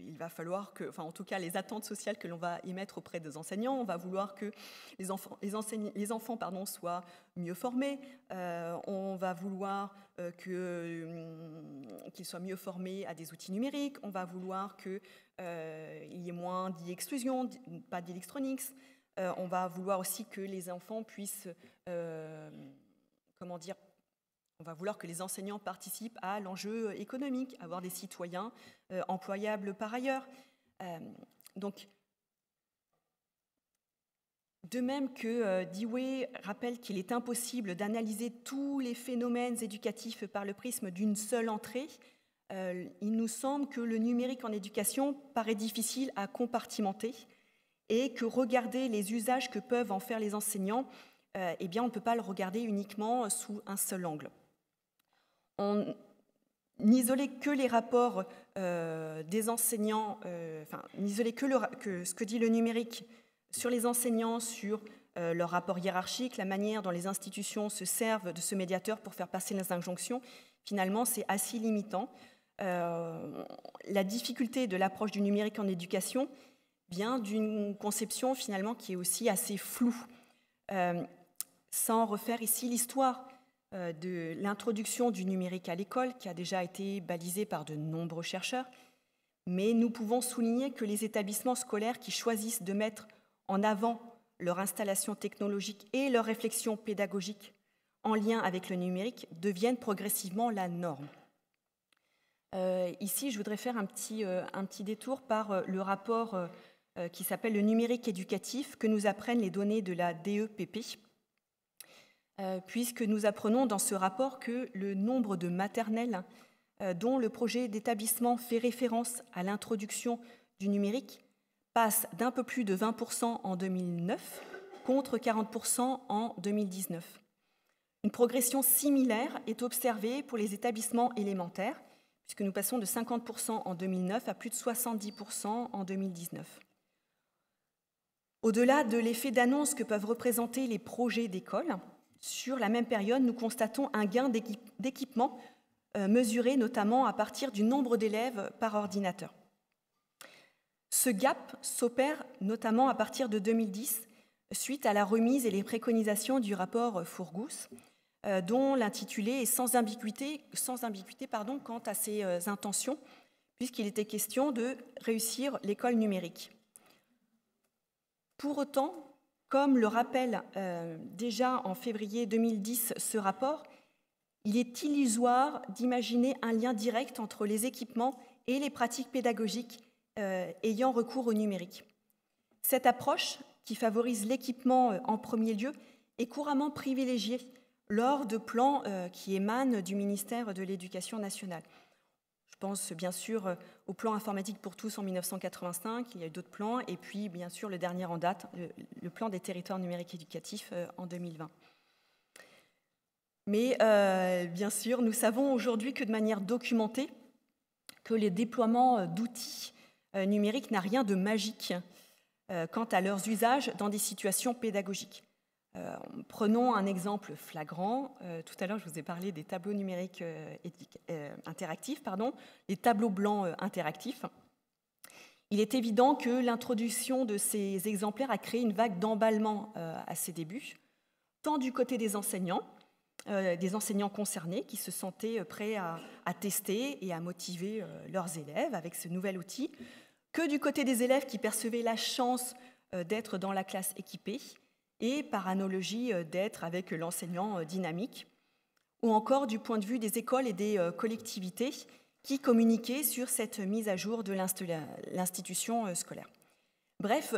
il va falloir que, enfin en tout cas les attentes sociales que l'on va émettre auprès des enseignants, on va vouloir que les enfants soient mieux formés, on va vouloir qu'ils soient mieux formés à des outils numériques, on va vouloir qu'il y ait moins d'e-exclusion, pas d'electronics, on va vouloir aussi que les enfants puissent, on va vouloir que les enseignants participent à l'enjeu économique, avoir des citoyens employables par ailleurs. Donc, de même que Dewey rappelle qu'il est impossible d'analyser tous les phénomènes éducatifs par le prisme d'une seule entrée, il nous semble que le numérique en éducation paraît difficile à compartimenter et que regarder les usages que peuvent en faire les enseignants, eh bien, on ne peut pas le regarder uniquement sous un seul angle. On n'isolait que les rapports des enseignants, n'isolait que ce que dit le numérique sur les enseignants, sur leur rapport hiérarchique, la manière dont les institutions se servent de ce médiateur pour faire passer les injonctions, finalement, c'est assez limitant. La difficulté de l'approche du numérique en éducation vient d'une conception, finalement, qui est aussi assez floue. Sans refaire ici l'histoire de l'introduction du numérique à l'école, qui a déjà été balisée par de nombreux chercheurs, mais nous pouvons souligner que les établissements scolaires qui choisissent de mettre en avant leur installation technologique et leur réflexion pédagogique en lien avec le numérique deviennent progressivement la norme. Ici, je voudrais faire un petit détour par le rapport qui s'appelle « Le numérique éducatif » que nous apprennent les données de la DEPP, puisque nous apprenons dans ce rapport que le nombre de maternelles dont le projet d'établissement fait référence à l'introduction du numérique passe d'un peu plus de 20% en 2009 contre 40% en 2019. Une progression similaire est observée pour les établissements élémentaires, puisque nous passons de 50% en 2009 à plus de 70% en 2019. Au-delà de l'effet d'annonce que peuvent représenter les projets d'école, sur la même période, nous constatons un gain d'équipement mesuré notamment à partir du nombre d'élèves par ordinateur. Ce gap s'opère notamment à partir de 2010, suite à la remise et les préconisations du rapport Fourgousse, dont l'intitulé est sans ambiguïté quant à ses intentions, puisqu'il était question de réussir l'école numérique. Pour autant, comme le rappelle déjà en février 2010 ce rapport, il est illusoire d'imaginer un lien direct entre les équipements et les pratiques pédagogiques ayant recours au numérique. Cette approche, qui favorise l'équipement en premier lieu, est couramment privilégiée lors de plans qui émanent du ministère de l'Éducation nationale. Je pense bien sûr au plan informatique pour tous en 1985, il y a eu d'autres plans, et puis bien sûr le dernier en date, le plan des territoires numériques éducatifs en 2020. Mais bien sûr, nous savons aujourd'hui que de manière documentée, que le déploiement d'outils numériques n'a rien de magique quant à leurs usages dans des situations pédagogiques. Prenons un exemple flagrant. Tout à l'heure, je vous ai parlé des tableaux numériques interactifs, les tableaux blancs interactifs. Il est évident que l'introduction de ces exemplaires a créé une vague d'emballement à ses débuts, tant du côté des enseignants concernés qui se sentaient prêts à tester et à motiver leurs élèves avec ce nouvel outil, que du côté des élèves qui percevaient la chance d'être dans la classe équipée et, par analogie, d'être avec l'enseignant dynamique, ou encore du point de vue des écoles et des collectivités qui communiquaient sur cette mise à jour de l'institution scolaire. Bref,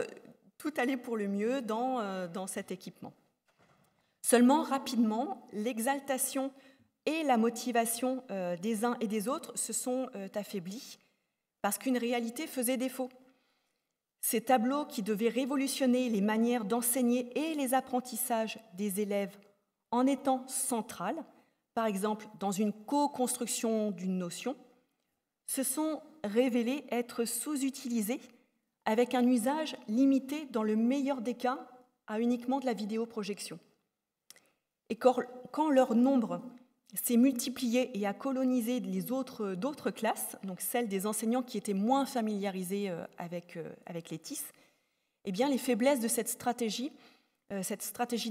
tout allait pour le mieux dans cet équipement. Seulement, rapidement, l'exaltation et la motivation des uns et des autres se sont affaiblis parce qu'une réalité faisait défaut. Ces tableaux qui devaient révolutionner les manières d'enseigner et les apprentissages des élèves en étant centrales, par exemple dans une co-construction d'une notion, se sont révélés être sous-utilisés avec un usage limité dans le meilleur des cas à uniquement de la vidéoprojection. Et quand leur nombre s'est multiplié et a colonisé d'autres classes, donc celles des enseignants qui étaient moins familiarisés avec les TIS, eh bien les faiblesses de cette stratégie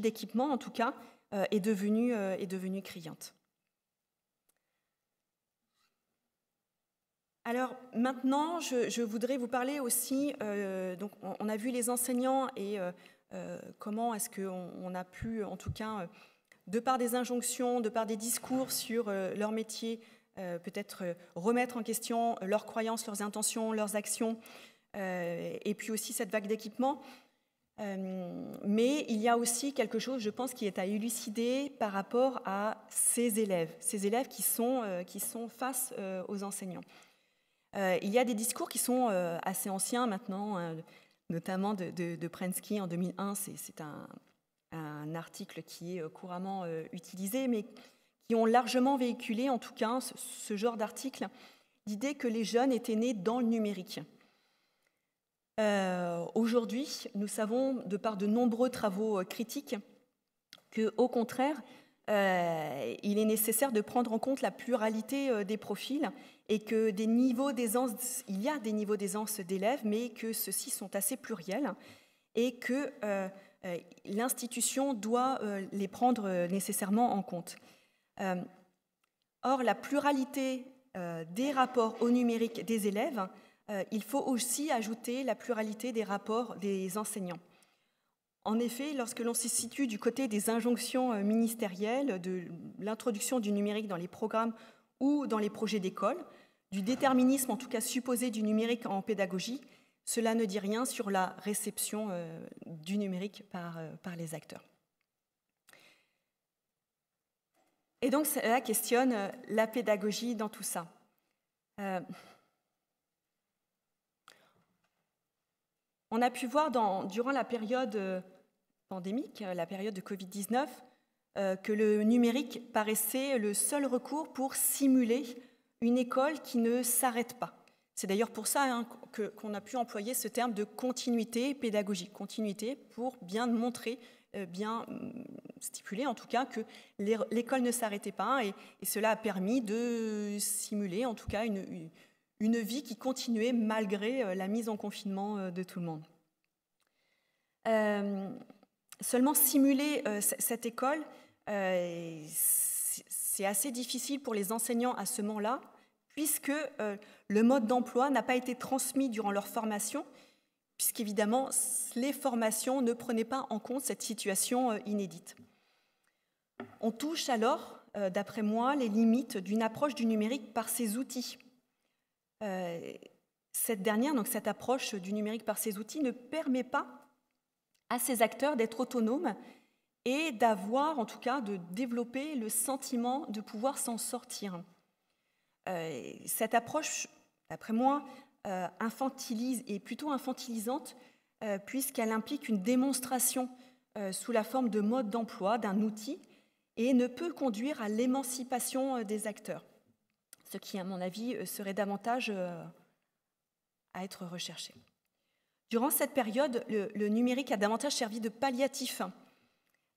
d'équipement en tout cas, est devenue criante. Alors maintenant, je voudrais vous parler aussi, donc on a vu les enseignants et comment est-ce qu'on a pu, en tout cas, de par des injonctions, de par des discours sur leur métier, peut-être remettre en question leurs croyances, leurs intentions, leurs actions, et puis aussi cette vague d'équipement. Mais il y a aussi quelque chose, je pense, qui est à élucider par rapport à ces élèves qui sont face aux enseignants. Il y a des discours qui sont assez anciens maintenant, notamment de Prensky en 2001, c'est un article qui est couramment utilisé, mais qui ont largement véhiculé, en tout cas, ce genre d'article, l'idée que les jeunes étaient nés dans le numérique. Aujourd'hui, nous savons, de par de nombreux travaux critiques, qu'au contraire, il est nécessaire de prendre en compte la pluralité des profils et que il y a des niveaux d'aisance d'élèves, mais que ceux-ci sont assez pluriels et que l'institution doit les prendre nécessairement en compte. Or, la pluralité des rapports au numérique des élèves, il faut aussi ajouter la pluralité des rapports des enseignants. En effet, lorsque l'on se situe du côté des injonctions ministérielles, de l'introduction du numérique dans les programmes ou dans les projets d'école, du déterminisme en tout cas supposé du numérique en pédagogie, cela ne dit rien sur la réception du numérique par les acteurs. Et donc, cela questionne la pédagogie dans tout ça. On a pu voir durant la période pandémique, la période de Covid-19, que le numérique paraissait le seul recours pour simuler une école qui ne s'arrête pas. C'est d'ailleurs pour ça qu'on a pu employer ce terme de continuité pédagogique, continuité pour bien montrer, bien stipuler en tout cas que l'école ne s'arrêtait pas et cela a permis de simuler en tout cas une vie qui continuait malgré la mise en confinement de tout le monde. Seulement simuler cette école, c'est assez difficile pour les enseignants à ce moment-là, puisque le mode d'emploi n'a pas été transmis durant leur formation, puisqu'évidemment, les formations ne prenaient pas en compte cette situation inédite. On touche alors, d'après moi, les limites d'une approche du numérique par ses outils. Cette dernière, donc cette approche du numérique par ses outils, ne permet pas à ces acteurs d'être autonomes et d'avoir, en tout cas, de développer le sentiment de pouvoir s'en sortir. Cette approche, d'après moi, infantilise et plutôt infantilisante, puisqu'elle implique une démonstration sous la forme de mode d'emploi d'un outil et ne peut conduire à l'émancipation des acteurs, ce qui, à mon avis, serait davantage à être recherché. Durant cette période, le numérique a davantage servi de palliatif.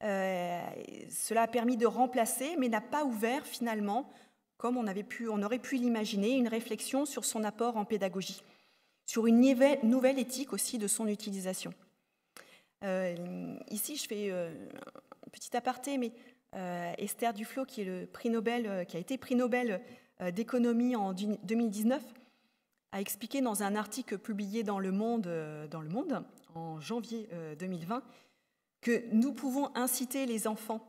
Cela a permis de remplacer, mais n'a pas ouvert finalement, comme on aurait pu l'imaginer, une réflexion sur son apport en pédagogie, sur une nouvelle éthique aussi de son utilisation. Ici, je fais un petit aparté, mais Esther Duflo, qui a été prix Nobel d'économie en 2019, a expliqué dans un article publié dans Le Monde en janvier 2020 que nous pouvons inciter les enfants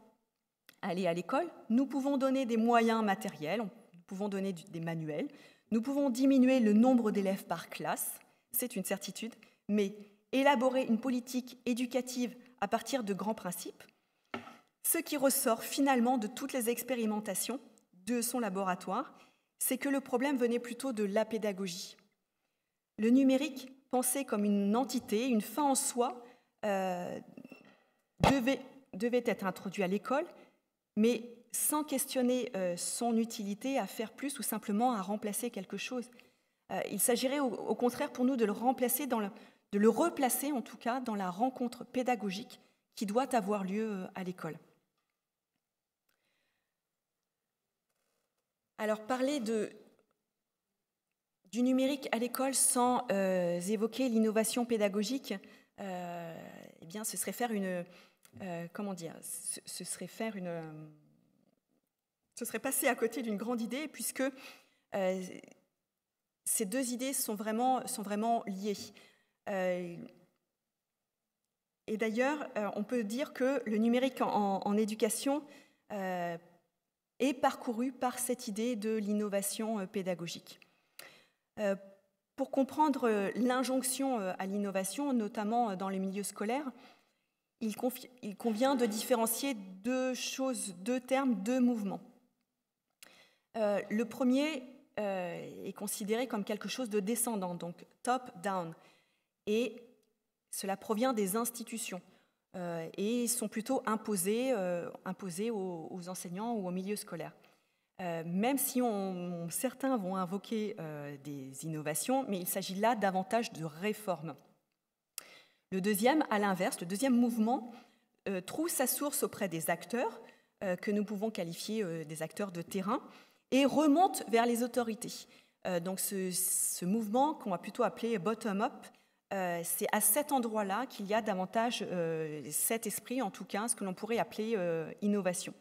à aller à l'école, nous pouvons donner des moyens matériels, nous pouvons donner des manuels, nous pouvons diminuer le nombre d'élèves par classe, c'est une certitude, mais élaborer une politique éducative à partir de grands principes, ce qui ressort finalement de toutes les expérimentations, de son laboratoire, c'est que le problème venait plutôt de la pédagogie. Le numérique, pensé comme une entité, une fin en soi, devait être introduit à l'école, mais sans questionner son utilité à faire plus ou simplement à remplacer quelque chose. Il s'agirait au contraire pour nous de le remplacer, de le replacer en tout cas dans la rencontre pédagogique qui doit avoir lieu à l'école. Alors parler du numérique à l'école sans évoquer l'innovation pédagogique, eh bien, ce serait faire ce serait passer à côté d'une grande idée, puisque ces deux idées sont vraiment liées. Et d'ailleurs, on peut dire que le numérique en éducation est parcouru par cette idée de l'innovation pédagogique. Pour comprendre l'injonction à l'innovation, notamment dans les milieux scolaires, il convient de différencier deux termes, deux mouvements. Le premier est considéré comme quelque chose de descendant, donc top-down, et cela provient des institutions et sont plutôt imposés aux enseignants ou au milieu scolaire. Même si certains vont invoquer des innovations, mais il s'agit là davantage de réformes. Le deuxième, à l'inverse, le deuxième mouvement trouve sa source auprès des acteurs, que nous pouvons qualifier des acteurs de terrain, et remonte vers les autorités. Donc ce mouvement, qu'on va plutôt appeler bottom-up, c'est à cet endroit-là qu'il y a davantage cet esprit, en tout cas, ce que l'on pourrait appeler innovation.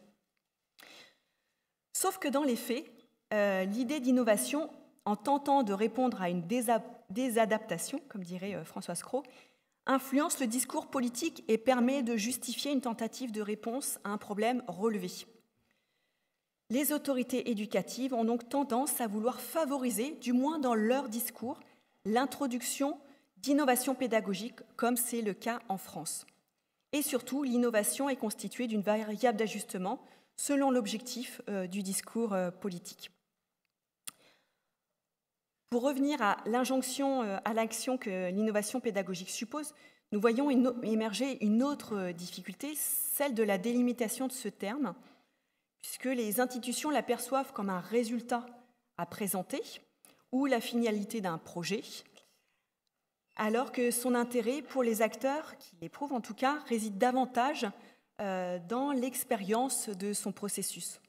Sauf que dans les faits, l'idée d'innovation, en tentant de répondre à une désadaptation, comme dirait Françoise Cros, influence le discours politique et permet de justifier une tentative de réponse à un problème relevé. Les autorités éducatives ont donc tendance à vouloir favoriser, du moins dans leur discours, l'introduction d'innovation pédagogique, comme c'est le cas en France. Et surtout, l'innovation est constituée d'une variable d'ajustement selon l'objectif du discours politique. Pour revenir à l'injonction à l'action que l'innovation pédagogique suppose, nous voyons émerger une autre difficulté, celle de la délimitation de ce terme, puisque les institutions l'aperçoivent comme un résultat à présenter ou la finalité d'un projet, alors que son intérêt pour les acteurs, qui l'éprouvent en tout cas, réside davantage dans l'expérience de son processus.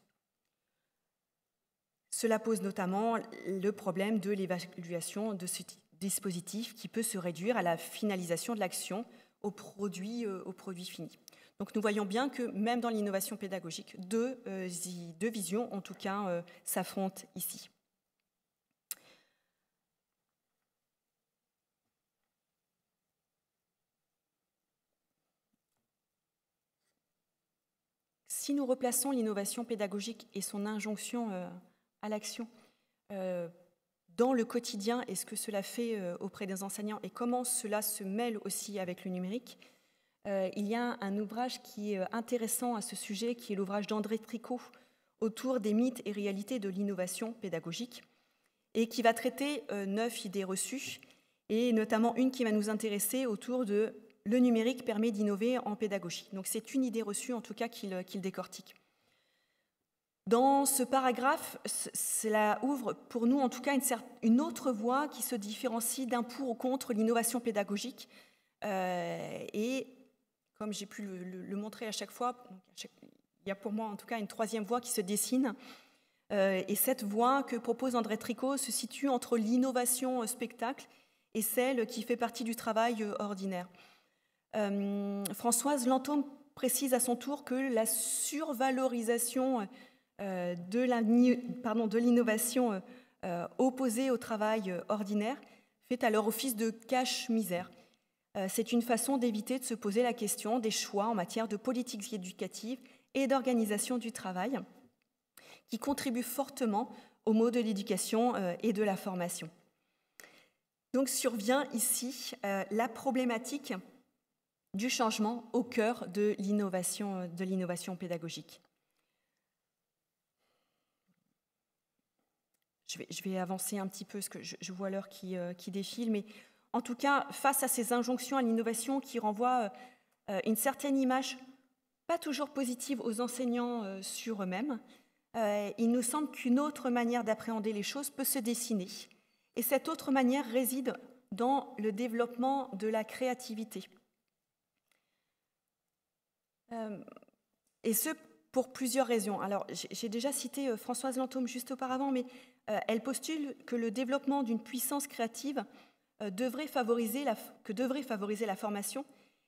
Cela pose notamment le problème de l'évaluation de ce dispositif qui peut se réduire à la finalisation de l'action au produit fini. Donc nous voyons bien que même dans l'innovation pédagogique, deux visions en tout cas s'affrontent ici. Si nous replaçons l'innovation pédagogique et son injonction à l'action dans le quotidien et ce que cela fait auprès des enseignants et comment cela se mêle aussi avec le numérique, il y a un ouvrage qui est intéressant à ce sujet, qui est l'ouvrage d'André Tricot autour des mythes et réalités de l'innovation pédagogique et qui va traiter 9 idées reçues et notamment une qui va nous intéresser autour de le numérique permet d'innover en pédagogie. Donc c'est une idée reçue en tout cas qu'il décortique. Dans ce paragraphe, cela ouvre pour nous en tout cas une autre voie qui se différencie d'un pour ou contre l'innovation pédagogique. Et comme j'ai pu le montrer à chaque fois, il y a pour moi en tout cas une troisième voie qui se dessine. Et cette voie que propose André Tricot se situe entre l'innovation spectacle et celle qui fait partie du travail ordinaire. Françoise Lantôme précise à son tour que la survalorisation de l'innovation opposée au travail ordinaire fait alors office de cache-misère. C'est une façon d'éviter de se poser la question des choix en matière de politique éducative et d'organisation du travail qui contribuent fortement au mot de l'éducation et de la formation. Donc survient ici la problématique du changement au cœur de l'innovation pédagogique. je vais avancer un petit peu parce que je vois l'heure qui défile, mais en tout cas, face à ces injonctions à l'innovation qui renvoient une certaine image pas toujours positive aux enseignants sur eux-mêmes, il nous semble qu'une autre manière d'appréhender les choses peut se dessiner. Et cette autre manière réside dans le développement de la créativité. Et ce, pour plusieurs raisons. Alors, j'ai déjà cité Françoise Lantôme juste auparavant, mais elle postule que le développement d'une puissance créative devrait favoriser la formation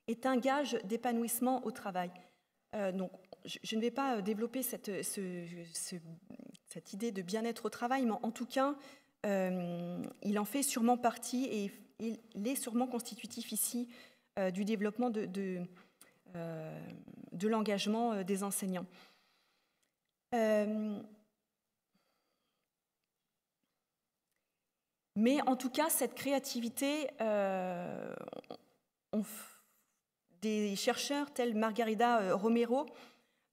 est un gage d'épanouissement au travail. Donc, je ne vais pas développer cette idée de bien-être au travail, mais en tout cas, il en fait sûrement partie et il est sûrement constitutif ici du développement de l'engagement des enseignants. Mais en tout cas, cette créativité, des chercheurs tels Margarida Romero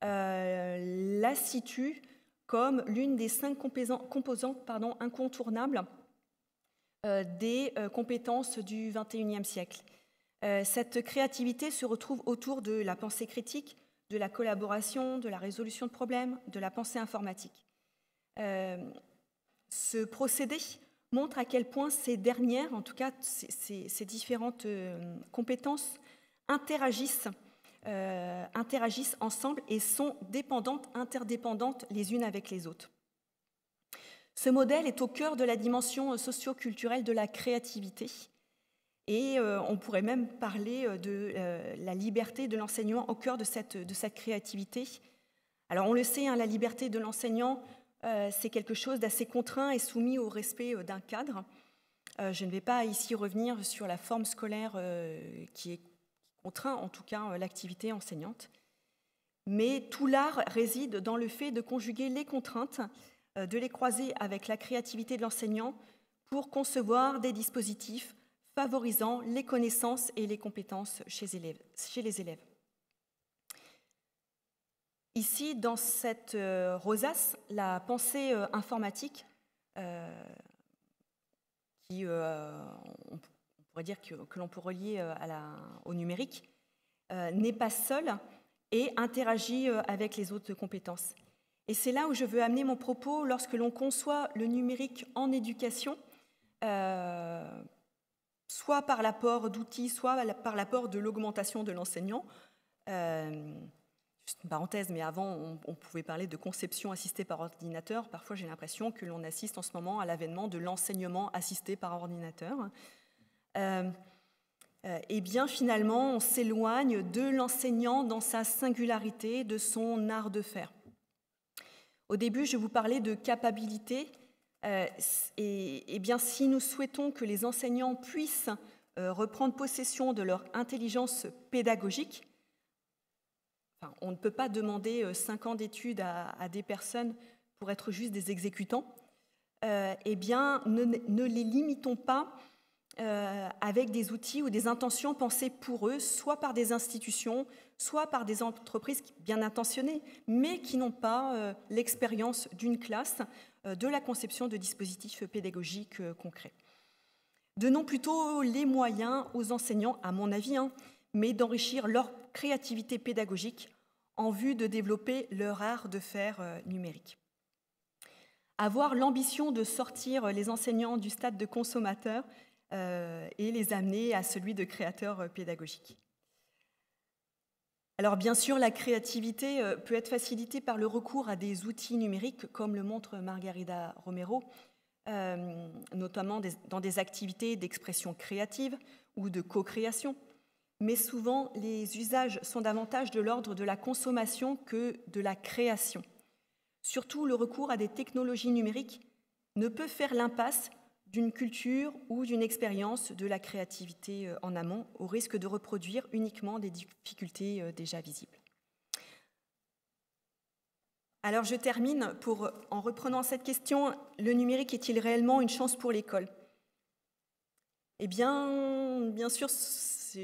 la situent comme l'une des 5 composantes incontournables des compétences du XXIe siècle. Cette créativité se retrouve autour de la pensée critique, de la collaboration, de la résolution de problèmes, de la pensée informatique. Ce procédé montre à quel point ces dernières, en tout cas ces différentes compétences, interagissent ensemble et sont interdépendantes les unes avec les autres. Ce modèle est au cœur de la dimension socio-culturelle de la créativité et on pourrait même parler de la liberté de l'enseignant au cœur de cette créativité. Alors on le sait, la liberté de l'enseignant, c'est quelque chose d'assez contraint et soumis au respect d'un cadre. Je ne vais pas ici revenir sur la forme scolaire qui contraint en tout cas l'activité enseignante. Mais tout l'art réside dans le fait de conjuguer les contraintes, de les croiser avec la créativité de l'enseignant pour concevoir des dispositifs favorisant les connaissances et les compétences chez les élèves. Ici, dans cette rosace, la pensée informatique, qui on pourrait dire que l'on peut relier au numérique, n'est pas seule et interagit avec les autres compétences. Et c'est là où je veux amener mon propos lorsque l'on conçoit le numérique en éducation, soit par l'apport d'outils, soit par l'apport de l'augmentation de l'enseignant. Juste une parenthèse, mais avant, on pouvait parler de conception assistée par ordinateur. Parfois, j'ai l'impression que l'on assiste en ce moment à l'avènement de l'enseignement assisté par ordinateur. Et bien, finalement, on s'éloigne de l'enseignant dans sa singularité, de son art de faire. Au début, je vous parlais de capacité. Et bien, si nous souhaitons que les enseignants puissent reprendre possession de leur intelligence pédagogique, on ne peut pas demander 5 ans d'études à des personnes pour être juste des exécutants. Eh bien, ne les limitons pas avec des outils ou des intentions pensées pour eux, soit par des institutions, soit par des entreprises bien intentionnées, mais qui n'ont pas l'expérience d'une classe, de la conception de dispositifs pédagogiques concrets. Donnons plutôt les moyens aux enseignants, à mon avis, mais d'enrichir leur créativité pédagogique en vue de développer leur art de faire numérique. Avoir l'ambition de sortir les enseignants du stade de consommateur et les amener à celui de créateur pédagogique. Alors bien sûr, la créativité peut être facilitée par le recours à des outils numériques, comme le montre Margarida Romero, notamment dans des activités d'expression créative ou de co-création. Mais souvent, les usages sont davantage de l'ordre de la consommation que de la création. Surtout, le recours à des technologies numériques ne peut faire l'impasse d'une culture ou d'une expérience de la créativité en amont, au risque de reproduire uniquement des difficultés déjà visibles. Alors je termine en reprenant cette question, le numérique est-il réellement une chance pour l'école ? Eh bien sûr, ce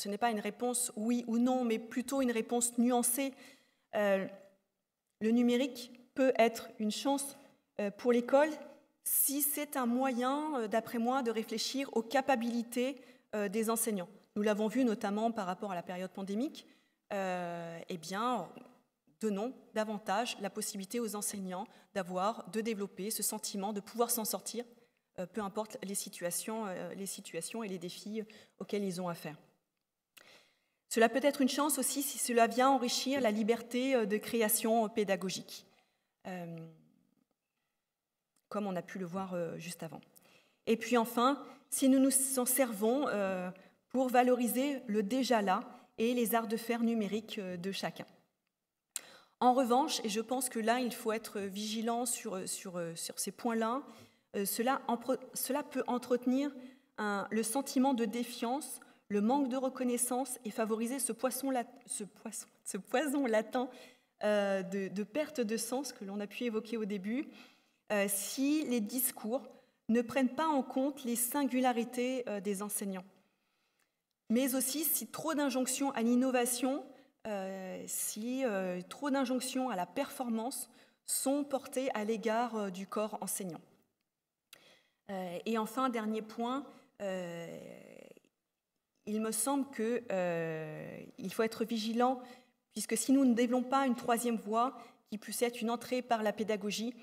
n'est pas une réponse oui ou non, mais plutôt une réponse nuancée. Le numérique peut être une chance pour l'école si c'est un moyen, d'après moi, de réfléchir aux capacités des enseignants. Nous l'avons vu notamment par rapport à la période pandémique. Eh bien, donnons davantage la possibilité aux enseignants de développer ce sentiment de pouvoir s'en sortir, peu importe les situations et les défis auxquels ils ont affaire. Cela peut être une chance aussi si cela vient enrichir la liberté de création pédagogique, comme on a pu le voir juste avant. Et puis enfin, si nous nous en servons pour valoriser le déjà là et les arts de faire numériques de chacun. En revanche, et je pense que là, il faut être vigilant sur ces points-là, cela peut entretenir le sentiment de défiance, le manque de reconnaissance et favoriser ce poison latent de perte de sens que l'on a pu évoquer au début, si les discours ne prennent pas en compte les singularités des enseignants. Mais aussi si trop d'injonctions à l'innovation, si trop d'injonctions à la performance sont portées à l'égard du corps enseignant. Et enfin, dernier point, il me semble qu'il faut être vigilant, puisque si nous ne développons pas une troisième voie qui puisse être une entrée par la pédagogie,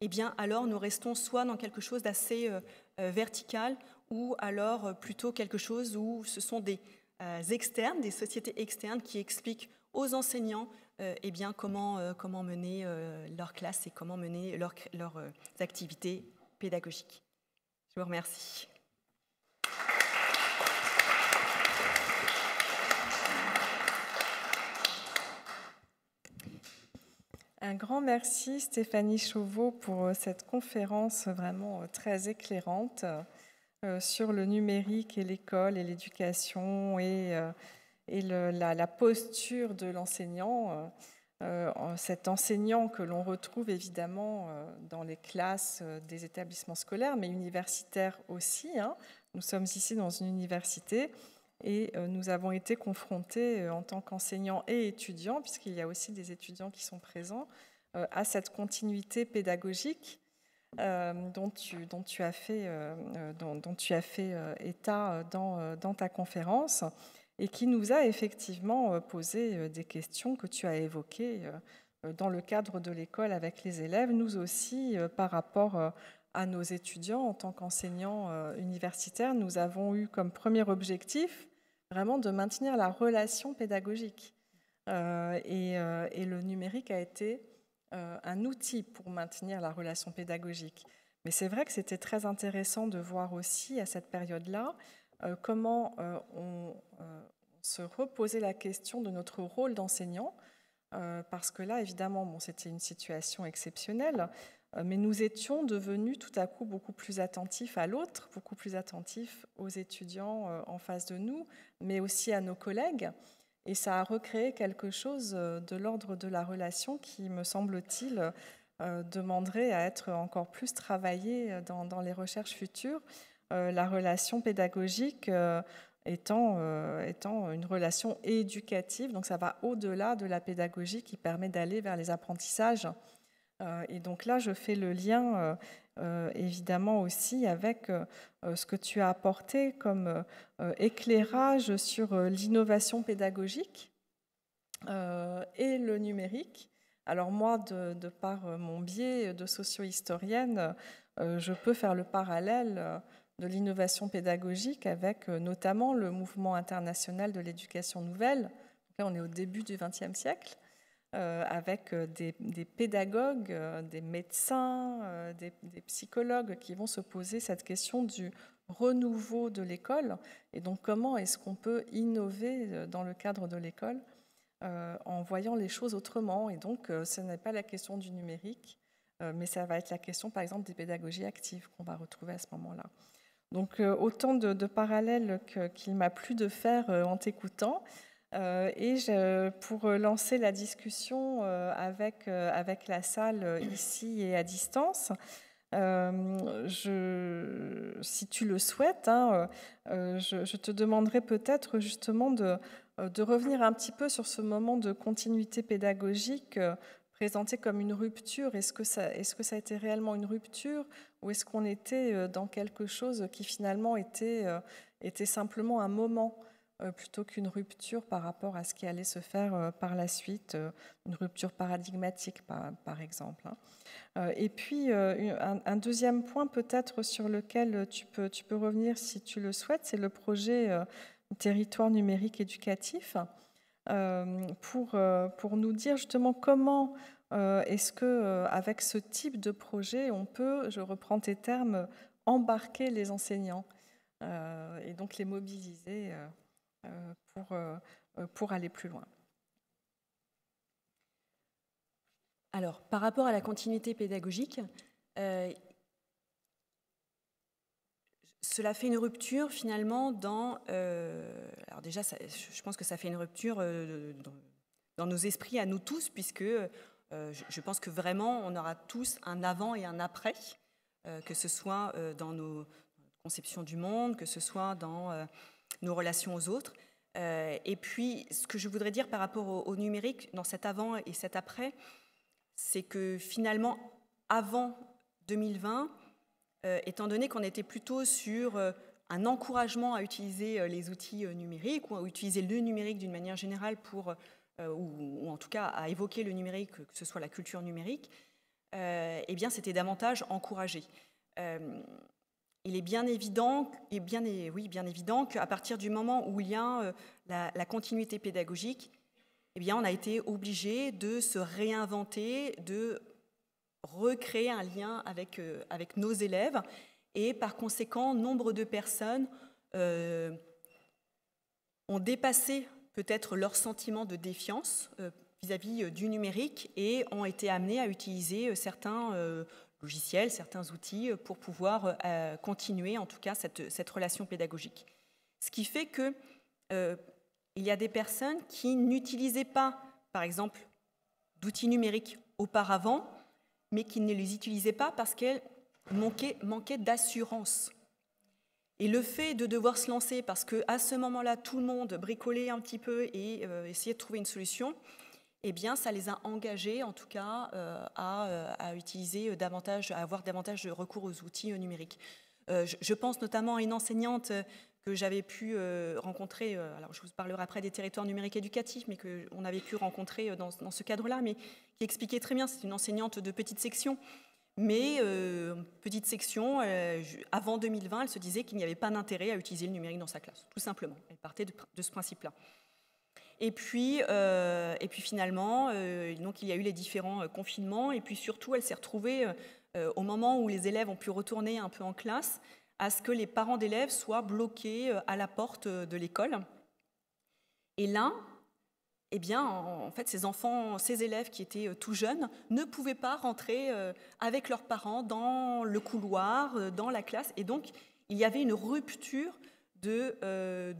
eh bien alors nous restons soit dans quelque chose d'assez vertical, ou alors plutôt quelque chose où ce sont des externes, des sociétés externes qui expliquent aux enseignants eh bien, comment mener leur classe et comment mener leurs activités pédagogiques. Je vous remercie. Un grand merci Stéphanie Chauveau pour cette conférence vraiment très éclairante sur le numérique et l'école et l'éducation et la posture de l'enseignant, cet enseignant que l'on retrouve évidemment dans les classes des établissements scolaires, mais universitaires aussi. Nous sommes ici dans une université et nous avons été confrontés en tant qu'enseignants et étudiants, puisqu'il y a aussi des étudiants qui sont présents, à cette continuité pédagogique dont tu as fait état dans ta conférence et qui nous a effectivement posé des questions que tu as évoquées dans le cadre de l'école avec les élèves, nous aussi par rapport à nos étudiants en tant qu'enseignants universitaires. Nous avons eu comme premier objectif vraiment de maintenir la relation pédagogique et le numérique a été un outil pour maintenir la relation pédagogique. Mais c'est vrai que c'était très intéressant de voir aussi à cette période-là comment on se reposait la question de notre rôle d'enseignant, parce que là, évidemment, bon, c'était une situation exceptionnelle, mais nous étions devenus tout à coup beaucoup plus attentifs à l'autre, beaucoup plus attentifs aux étudiants en face de nous, mais aussi à nos collègues. Et ça a recréé quelque chose de l'ordre de la relation qui, me semble-t-il, demanderait à être encore plus travaillé dans les recherches futures. La relation pédagogique étant une relation éducative, donc ça va au-delà de la pédagogie qui permet d'aller vers les apprentissages. Et donc là, je fais le lien évidemment aussi avec ce que tu as apporté comme éclairage sur l'innovation pédagogique et le numérique. Alors moi, de par mon biais de socio-historienne, je peux faire le parallèle de l'innovation pédagogique avec notamment le mouvement international de l'éducation nouvelle. Donc là, on est au début du XXe siècle. Avec des pédagogues, des médecins, des psychologues qui vont se poser cette question du renouveau de l'école et donc comment est-ce qu'on peut innover dans le cadre de l'école en voyant les choses autrement. Et donc ce n'est pas la question du numérique, mais ça va être la question par exemple des pédagogies actives qu'on va retrouver à ce moment-là. Donc autant de parallèles qu'il m'a plu de faire en t'écoutant. Et pour lancer la discussion avec la salle ici et à distance, si tu le souhaites, je te demanderai peut-être justement de revenir un petit peu sur ce moment de continuité pédagogique présenté comme une rupture. Est-ce que ça a été réellement une rupture ou est-ce qu'on était dans quelque chose qui finalement était simplement un moment plutôt qu'une rupture par rapport à ce qui allait se faire par la suite, une rupture paradigmatique par exemple. Et puis un deuxième point peut-être sur lequel tu peux revenir si tu le souhaites, c'est le projet territoire numérique éducatif. Pour nous dire justement comment est-ce qu'avec ce type de projet, on peut, je reprends tes termes, embarquer les enseignants et donc les mobiliser pour aller plus loin. Alors, par rapport à la continuité pédagogique, cela fait une rupture finalement dans... alors déjà, je pense que ça fait une rupture dans nos esprits à nous tous, puisque je pense que vraiment on aura tous un avant et un après, que ce soit dans nos conceptions du monde, que ce soit dans nos relations aux autres. Et puis, ce que je voudrais dire par rapport au numérique, dans cet avant et cet après, c'est que finalement, avant 2020, étant donné qu'on était plutôt sur un encouragement à utiliser les outils numériques ou à utiliser le numérique d'une manière générale pour, ou en tout cas à évoquer le numérique, que ce soit la culture numérique, eh bien c'était davantage encouragé. Il est bien évident, bien évident qu'à partir du moment où il y a la continuité pédagogique, eh bien on a été obligé de se réinventer, de recréer un lien avec nos élèves et par conséquent, nombre de personnes ont dépassé peut-être leur sentiment de défiance vis-à-vis du numérique et ont été amenées à utiliser certains logiciels, certains outils pour pouvoir continuer en tout cas cette relation pédagogique. Ce qui fait que il y a des personnes qui n'utilisaient pas, par exemple, d'outils numériques auparavant, mais qui ne les utilisaient pas parce qu'elles manquaient d'assurance. Et le fait de devoir se lancer, parce qu'à ce moment-là, tout le monde bricolait un petit peu et essayait de trouver une solution, eh bien, ça les a engagés, en tout cas, à utiliser davantage, à avoir davantage de recours aux outils numériques. Je pense notamment à une enseignante que j'avais pu rencontrer, alors je vous parlerai après des territoires numériques éducatifs, mais qu'on avait pu rencontrer dans ce cadre-là, mais qui expliquait très bien, c'est une enseignante de petite section, mais petite section, avant 2020, elle se disait qu'il n'y avait pas d'intérêt à utiliser le numérique dans sa classe, tout simplement. Elle partait de ce principe-là. Et puis finalement, donc il y a eu les différents confinements, et puis surtout, elle s'est retrouvée, au moment où les élèves ont pu retourner un peu en classe, à ce que les parents d'élèves soient bloqués à la porte de l'école. Et là, eh bien, en fait, ces élèves qui étaient tout jeunes ne pouvaient pas rentrer avec leurs parents dans le couloir, dans la classe. Et donc, il y avait une rupture de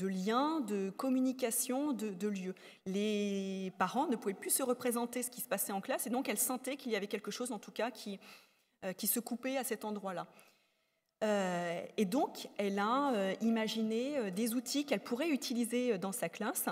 liens, de communication, de lieux. Les parents ne pouvaient plus se représenter ce qui se passait en classe, et donc elles sentaient qu'il y avait quelque chose, en tout cas, qui se coupait à cet endroit-là. Et donc, elle a imaginé des outils qu'elle pourrait utiliser dans sa classe,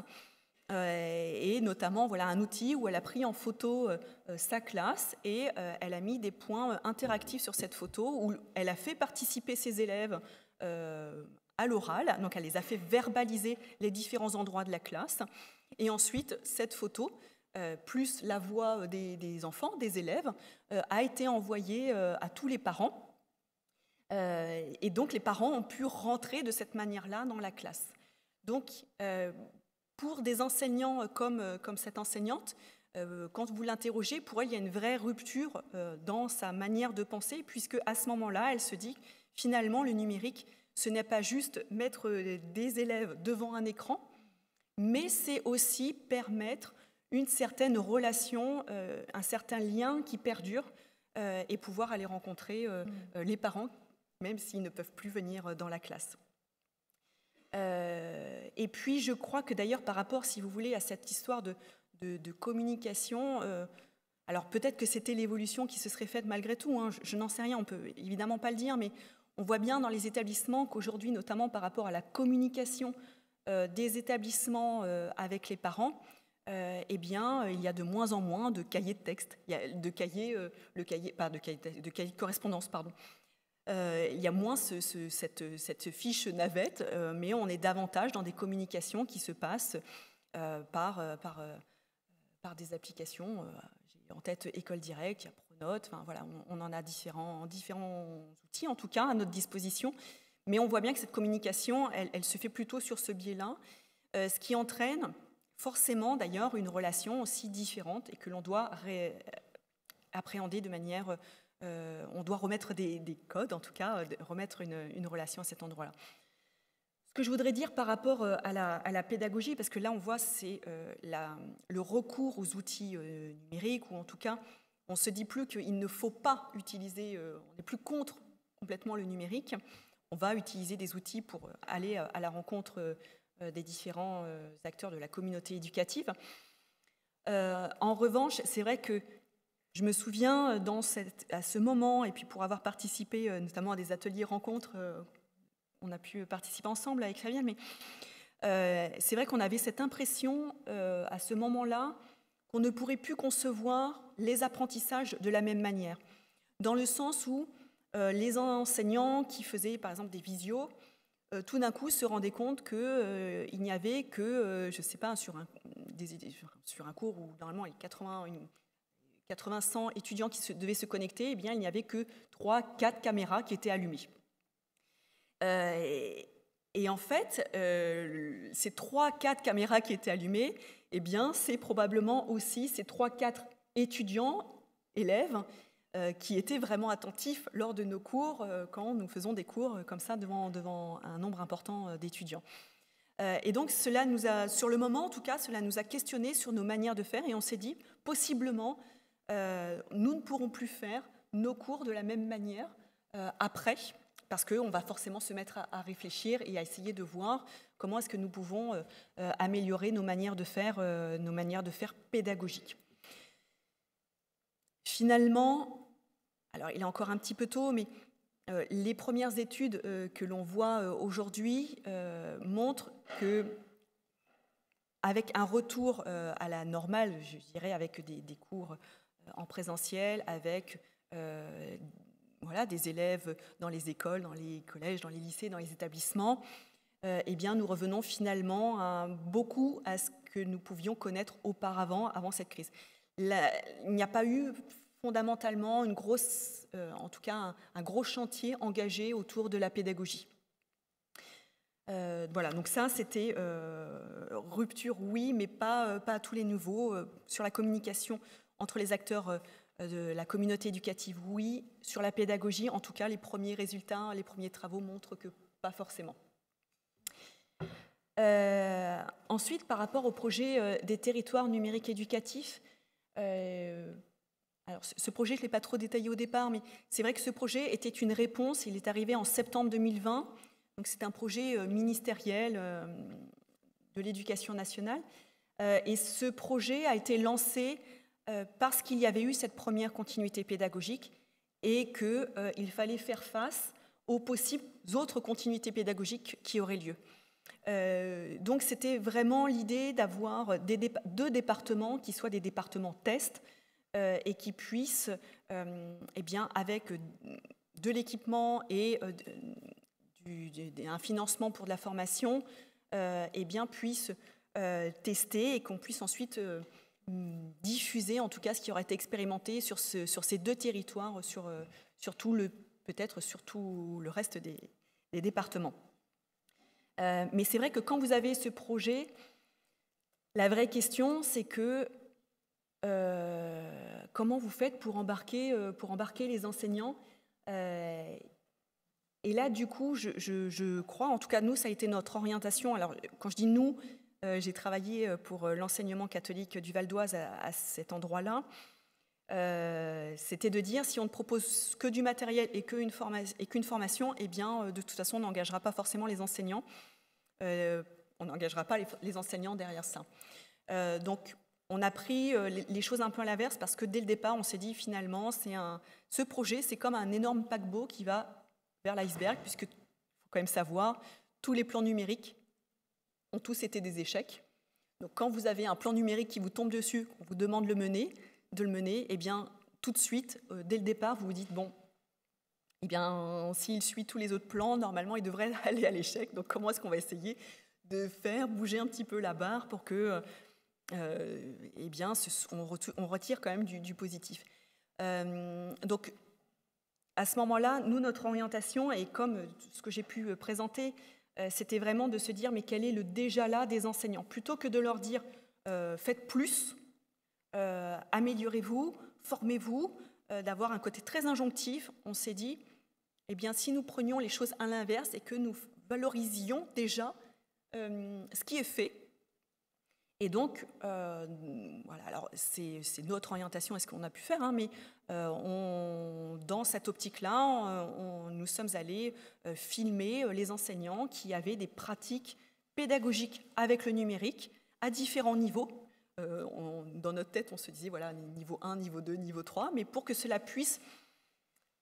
et notamment voilà, un outil où elle a pris en photo sa classe et elle a mis des points interactifs sur cette photo où elle a fait participer ses élèves à l'oral, donc elle les a fait verbaliser les différents endroits de la classe, et ensuite cette photo, plus la voix des enfants, des élèves, a été envoyée à tous les parents. Et donc les parents ont pu rentrer de cette manière-là dans la classe. Donc pour des enseignants comme cette enseignante, quand vous l'interrogez, pour elle il y a une vraie rupture dans sa manière de penser, puisque à ce moment-là elle se dit finalement le numérique ce n'est pas juste mettre des élèves devant un écran, mais c'est aussi permettre une certaine relation, un certain lien qui perdure et pouvoir aller rencontrer les parents même s'ils ne peuvent plus venir dans la classe. Et puis, je crois que d'ailleurs, par rapport, si vous voulez, à cette histoire de communication, alors peut-être que c'était l'évolution qui se serait faite malgré tout, hein, je n'en sais rien, on ne peut évidemment pas le dire, mais on voit bien dans les établissements qu'aujourd'hui, notamment par rapport à la communication des établissements avec les parents, eh bien, il y a de moins en moins de cahiers de texte, de cahiers de correspondance, pardon. Il y a moins cette fiche navette, mais on est davantage dans des communications qui se passent par des applications. J'ai en tête École Directe, il y a Pronote, enfin, voilà, on en a différents outils, en tout cas, à notre disposition. Mais on voit bien que cette communication, elle se fait plutôt sur ce biais-là, ce qui entraîne forcément, d'ailleurs, une relation aussi différente et que l'on doit appréhender de manière... on doit remettre des codes, en tout cas, remettre une relation à cet endroit-là. Ce que je voudrais dire par rapport à la pédagogie, parce que là, on voit, c'est le recours aux outils numériques, ou en tout cas, on ne se dit plus qu'il ne faut pas utiliser, on n'est plus contre complètement le numérique, on va utiliser des outils pour aller à la rencontre des différents acteurs de la communauté éducative. En revanche, c'est vrai que je me souviens à ce moment, et puis pour avoir participé notamment à des ateliers rencontres, on a pu participer ensemble avec Fabienne, mais c'est vrai qu'on avait cette impression à ce moment-là qu'on ne pourrait plus concevoir les apprentissages de la même manière, dans le sens où les enseignants qui faisaient par exemple des visios, tout d'un coup se rendaient compte qu'il n'y avait que, je ne sais pas, sur un cours où normalement il y a 80-100 étudiants qui devaient se connecter, eh bien, il n'y avait que 3-4 caméras qui étaient allumées. Et en fait, ces 3-4 caméras qui étaient allumées, eh bien, c'est probablement aussi ces 3-4 étudiants, élèves, qui étaient vraiment attentifs lors de nos cours, quand nous faisons des cours comme ça devant un nombre important d'étudiants. Et donc, cela nous a, sur le moment en tout cas, cela nous a questionnés sur nos manières de faire, et on s'est dit, possiblement, nous ne pourrons plus faire nos cours de la même manière après, parce qu'on va forcément se mettre à réfléchir et à essayer de voir comment est-ce que nous pouvons améliorer nos manières de faire pédagogiques. Finalement, alors il est encore un petit peu tôt, mais les premières études que l'on voit aujourd'hui montrent que, avec un retour à la normale, je dirais, avec des cours en présentiel, avec des élèves dans les écoles, dans les collèges, dans les lycées, dans les établissements, eh bien, nous revenons finalement beaucoup à ce que nous pouvions connaître auparavant, avant cette crise. Il n'y a pas eu fondamentalement en tout cas un gros chantier engagé autour de la pédagogie. Voilà, donc ça c'était rupture, oui, mais pas à tous les niveaux. Sur la communication entre les acteurs de la communauté éducative, oui. Sur la pédagogie, en tout cas, les premiers résultats, les premiers travaux montrent que pas forcément. Ensuite, par rapport au projet des territoires numériques éducatifs, alors ce projet, je ne l'ai pas trop détaillé au départ, mais c'est vrai que ce projet était une réponse, il est arrivé en septembre 2020, donc c'est un projet ministériel de l'éducation nationale, et ce projet a été lancé parce qu'il y avait eu cette première continuité pédagogique et qu'il fallait faire face aux possibles autres continuités pédagogiques qui auraient lieu. Donc c'était vraiment l'idée d'avoir deux départements qui soient des départements tests et qui puissent, eh bien, avec de l'équipement et un financement pour de la formation, eh bien, puissent tester et qu'on puisse ensuite diffuser en tout cas ce qui aura été expérimenté sur ces deux territoires, peut-être sur tout le reste des départements. Mais c'est vrai que quand vous avez ce projet, la vraie question c'est que comment vous faites pour embarquer les enseignants et là du coup je crois, en tout cas nous ça a été notre orientation. Alors quand je dis nous, j'ai travaillé pour l'enseignement catholique du Val d'Oise à cet endroit-là. C'était de dire si on ne propose que du matériel et qu'une formation, eh bien, de toute façon, on n'engagera pas forcément les enseignants. On n'engagera pas les enseignants derrière ça. Donc, on a pris les choses un peu à l'inverse parce que dès le départ, on s'est dit finalement, ce projet, c'est comme un énorme paquebot qui va vers l'iceberg, puisqu'il faut quand même savoir, tous les plans numériques ont tous été des échecs. Donc quand vous avez un plan numérique qui vous tombe dessus, on vous demande de le mener, eh bien tout de suite, dès le départ, vous vous dites bon, eh bien s'il suit tous les autres plans, normalement il devrait aller à l'échec. Donc comment est-ce qu'on va essayer de faire bouger un petit peu la barre pour que eh bien, on retire quand même du positif. Donc à ce moment-là, nous, notre orientation, et comme ce que j'ai pu présenter, c'était vraiment de se dire mais quel est le déjà là des enseignants, plutôt que de leur dire faites plus, améliorez-vous, formez-vous, d'avoir un côté très injonctif. On s'est dit eh bien si nous prenions les choses à l'inverse et que nous valorisions déjà ce qui est fait. Et donc, voilà, alors c'est notre orientation et ce qu'on a pu faire, hein, mais dans cette optique-là, nous sommes allés filmer les enseignants qui avaient des pratiques pédagogiques avec le numérique à différents niveaux. Dans notre tête, on se disait, voilà, niveau 1, niveau 2, niveau 3, mais pour que cela puisse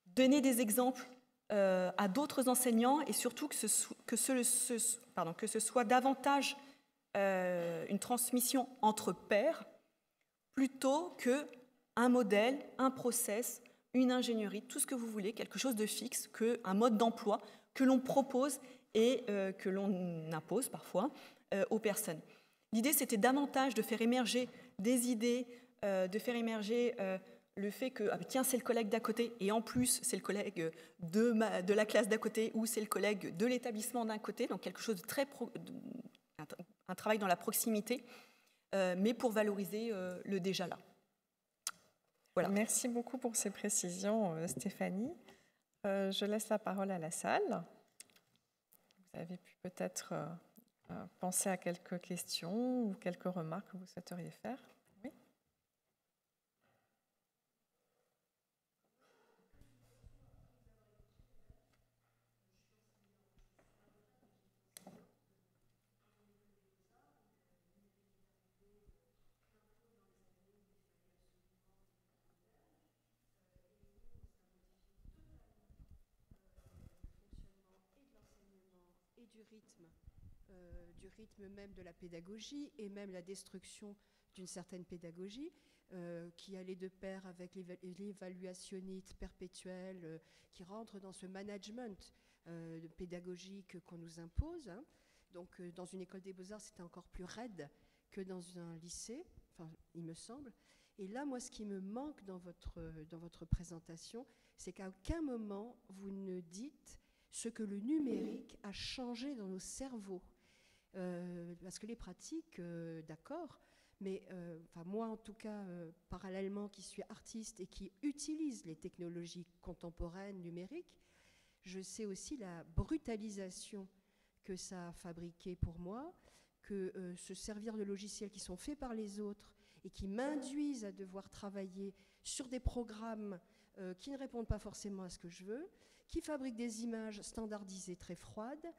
donner des exemples à d'autres enseignants et surtout que ce soit davantage une transmission entre pairs plutôt qu'un modèle, un process, une ingénierie, tout ce que vous voulez, quelque chose de fixe, qu'un mode d'emploi que l'on propose et que l'on impose parfois aux personnes. L'idée, c'était davantage de faire émerger des idées, de faire émerger le fait que, ah, tiens, c'est le collègue d'à côté, et en plus, c'est le collègue de la classe d'à côté, ou c'est le collègue de l'établissement d'un côté, donc quelque chose de très... un travail dans la proximité, mais pour valoriser le déjà là. Voilà. Merci beaucoup pour ces précisions, Stéphanie. Je laisse la parole à la salle. Vous avez pu peut-être penser à quelques questions ou quelques remarques que vous souhaiteriez faire. Oui. Du rythme même de la pédagogie et même la destruction d'une certaine pédagogie qui allait de pair avec l'évaluationnite perpétuelle qui rentre dans ce management pédagogique qu'on nous impose. Hein. Donc dans une école des beaux-arts, c'était encore plus raide que dans un lycée, enfin, il me semble. Et là, moi, ce qui me manque dans votre présentation, c'est qu'à aucun moment, vous ne dites ce que le numérique a changé dans nos cerveaux. Parce que les pratiques, d'accord, mais moi en tout cas, parallèlement qui suis artiste et qui utilise les technologies contemporaines numériques, je sais aussi la brutalisation que ça a fabriqué pour moi, que se servir de logiciels qui sont faits par les autres et qui m'induisent à devoir travailler sur des programmes qui ne répondent pas forcément à ce que je veux, qui fabriquent des images standardisées très froides,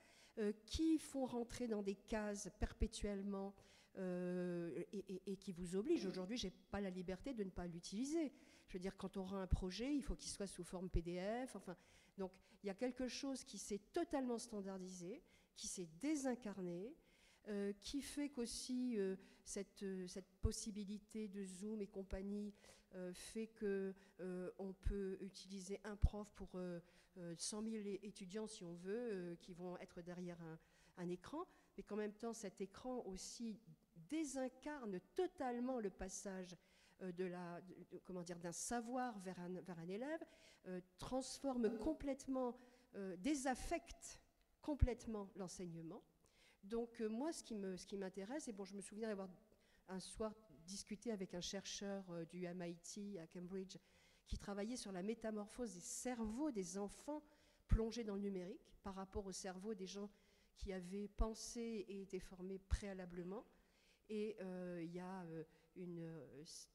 qui font rentrer dans des cases perpétuellement et qui vous obligent. Aujourd'hui, je n'ai pas la liberté de ne pas l'utiliser. Je veux dire, quand on aura un projet, il faut qu'il soit sous forme PDF. Enfin, donc, il y a quelque chose qui s'est totalement standardisé, qui s'est désincarné, qui fait qu'aussi cette possibilité de Zoom et compagnie fait qu'on peut utiliser un prof pour 100 000 étudiants, si on veut, qui vont être derrière un écran, mais qu'en même temps, cet écran aussi désincarne totalement le passage d'un savoir vers un élève, transforme complètement, désaffecte complètement l'enseignement. Donc moi, ce qui m'intéresse, et bon, je me souviens d'avoir un soir discuté avec un chercheur du MIT à Cambridge qui travaillait sur la métamorphose des cerveaux des enfants plongés dans le numérique par rapport au cerveau des gens qui avaient pensé et été formés préalablement. Et il y a une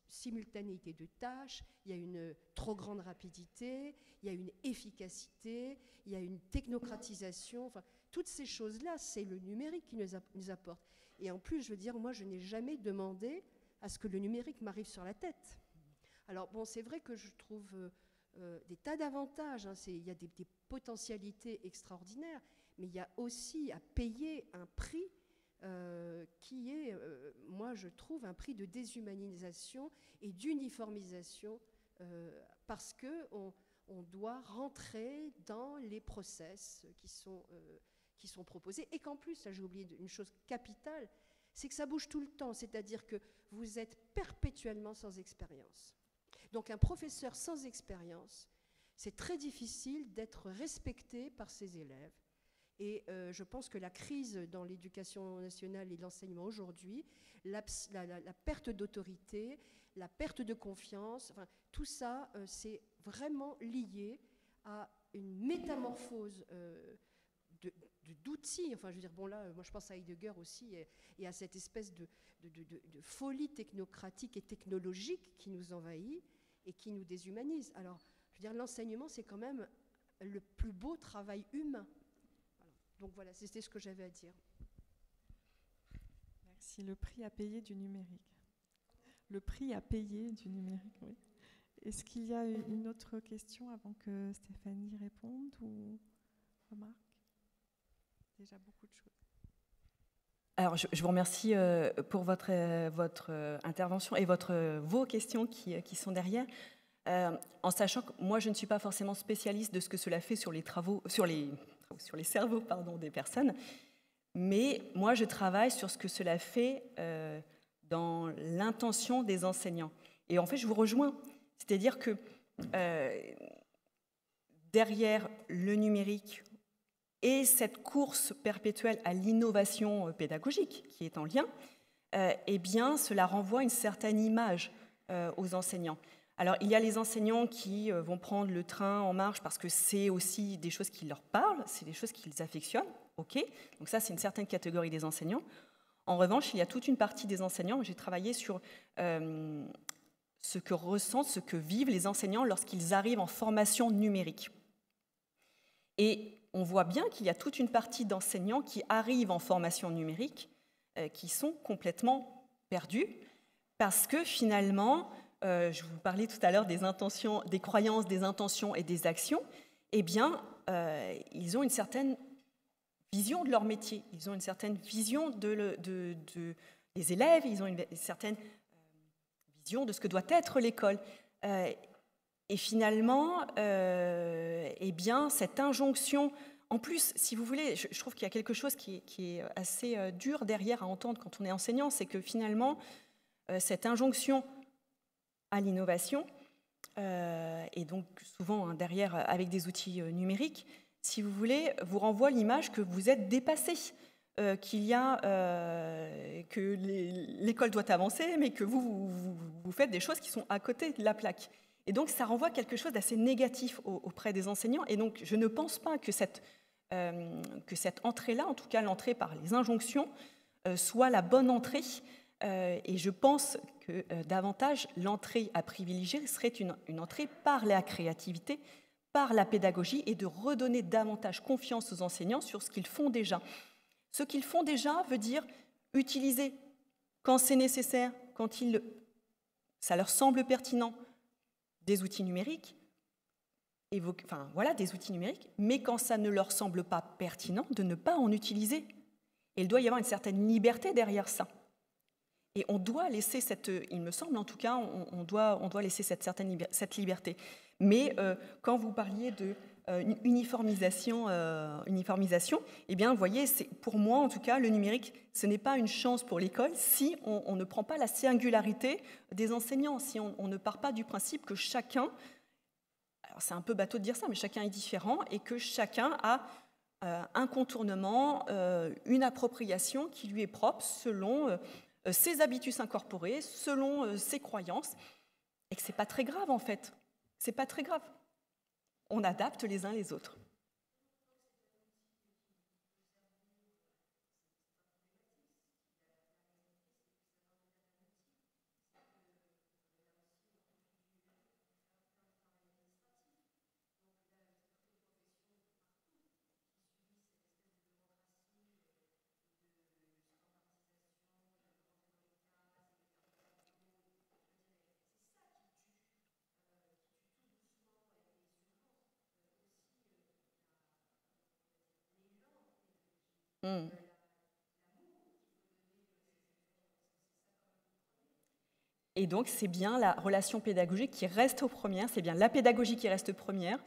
simultanéité de tâches, il y a une trop grande rapidité, il y a une efficacité, il y a une technocratisation. Enfin, toutes ces choses-là, c'est le numérique qui nous apporte. Et en plus, je veux dire, moi, je n'ai jamais demandé à ce que le numérique m'arrive sur la tête. Alors, bon, c'est vrai que je trouve des tas d'avantages. Hein, il y a des potentialités extraordinaires, mais il y a aussi à payer un prix qui est, moi je trouve, un prix de déshumanisation et d'uniformisation parce qu'on doit rentrer dans les process qui sont proposés et qu'en plus, là j'ai oublié une chose capitale, c'est que ça bouge tout le temps, c'est-à-dire que vous êtes perpétuellement sans expérience. Donc un professeur sans expérience, c'est très difficile d'être respecté par ses élèves. Et je pense que la crise dans l'éducation nationale et l'enseignement aujourd'hui, la perte d'autorité, la perte de confiance, enfin, tout ça, c'est vraiment lié à une métamorphose d'outils. Enfin, je veux dire, bon là, moi je pense à Heidegger aussi et à cette espèce de folie technocratique et technologique qui nous envahit et qui nous déshumanise. Alors, je veux dire, l'enseignement, c'est quand même le plus beau travail humain. Voilà. Donc voilà, c'était ce que j'avais à dire. Merci. Le prix à payer du numérique. Le prix à payer du numérique, oui. Est-ce qu'il y a une autre question avant que Stéphanie réponde ou remarque? Déjà beaucoup de choses. Alors, je vous remercie pour votre intervention et vos questions qui sont derrière, en sachant que moi, je ne suis pas forcément spécialiste de ce que cela fait sur les cerveaux des personnes, mais moi, je travaille sur ce que cela fait dans l'intention des enseignants. Et en fait, je vous rejoins. C'est-à-dire que derrière le numérique et cette course perpétuelle à l'innovation pédagogique qui est en lien, eh bien, cela renvoie une certaine image aux enseignants. Alors, il y a les enseignants qui vont prendre le train en marche parce que c'est aussi des choses qui leur parlent, c'est des choses qu'ils affectionnent, ok. Donc ça, c'est une certaine catégorie des enseignants. En revanche, il y a toute une partie des enseignants, j'ai travaillé sur ce que ressentent, ce que vivent les enseignants lorsqu'ils arrivent en formation numérique. Et on voit bien qu'il y a toute une partie d'enseignants qui arrivent en formation numérique qui sont complètement perdus parce que finalement, je vous parlais tout à l'heure des intentions, des croyances, des intentions et des actions, eh bien, ils ont une certaine vision de leur métier, ils ont une certaine vision des élèves, ils ont une certaine vision de ce que doit être l'école. Et finalement, eh bien, cette injonction, en plus, si vous voulez, je trouve qu'il y a quelque chose qui est assez dur derrière à entendre quand on est enseignant, c'est que finalement, cette injonction à l'innovation, et donc souvent derrière avec des outils numériques, si vous voulez, vous renvoie l'image que vous êtes dépassé, qu'il y a que l'école doit avancer, mais que vous faites des choses qui sont à côté de la plaque. Et donc, ça renvoie quelque chose d'assez négatif auprès des enseignants. Et donc, je ne pense pas que cette entrée-là, en tout cas l'entrée par les injonctions, soit la bonne entrée. Et je pense que davantage, l'entrée à privilégier serait une entrée par la créativité, par la pédagogie, et de redonner davantage confiance aux enseignants sur ce qu'ils font déjà. Ce qu'ils font déjà veut dire utiliser, quand c'est nécessaire, quand ça leur semble pertinent, des outils numériques, des outils numériques, mais quand ça ne leur semble pas pertinent, de ne pas en utiliser. Et il doit y avoir une certaine liberté derrière ça. Et on doit laisser il me semble en tout cas, on doit laisser cette liberté. Mais quand vous parliez de uniformisation, eh bien, vous voyez, pour moi en tout cas, le numérique, ce n'est pas une chance pour l'école si on ne prend pas la singularité des enseignants, si on ne part pas du principe que chacun, alors c'est un peu bateau de dire ça, mais chacun est différent et que chacun a un contournement, une appropriation qui lui est propre selon ses habitus incorporés, selon ses croyances, et que ce n'est pas très grave en fait. C'est pas très grave. On adapte les uns les autres. Et donc, c'est bien la relation pédagogique qui reste première, c'est bien la pédagogie qui reste première.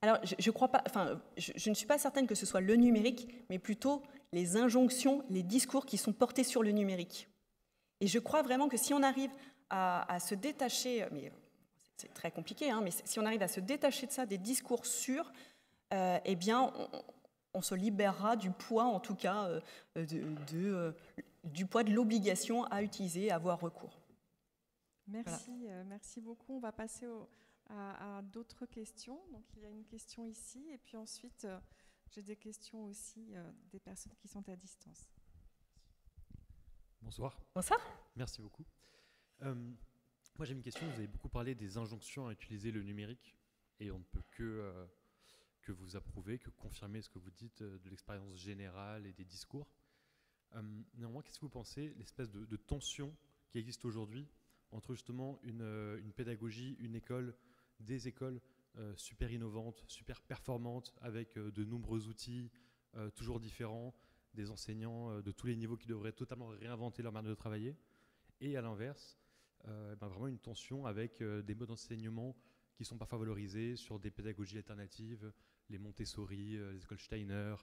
Alors, je ne suis pas certaine que ce soit le numérique, mais plutôt les injonctions, les discours qui sont portés sur le numérique. Et je crois vraiment que si on arrive à se détacher, mais c'est très compliqué, hein, mais si on arrive à se détacher de ça, des discours sûrs, eh bien, on se libérera du poids, en tout cas, du poids de l'obligation à utiliser, à avoir recours. Merci, voilà. Merci beaucoup. On va passer à d'autres questions. Donc, il y a une question ici, et puis ensuite, j'ai des questions aussi des personnes qui sont à distance. Bonsoir. Bonsoir. Merci beaucoup. Moi, j'ai une question. Vous avez beaucoup parlé des injonctions à utiliser le numérique, et on ne peut que vous approuver, que confirmer ce que vous dites de l'expérience générale et des discours. Néanmoins, qu'est-ce que vous pensez, l'espèce de tension qui existe aujourd'hui entre justement une pédagogie, une école, des écoles super innovantes, super performantes, avec de nombreux outils toujours différents, des enseignants de tous les niveaux qui devraient totalement réinventer leur manière de travailler, et à l'inverse, vraiment une tension avec des modes d'enseignement qui sont parfois valorisés sur des pédagogies alternatives, les Montessori, les écoles Steiner,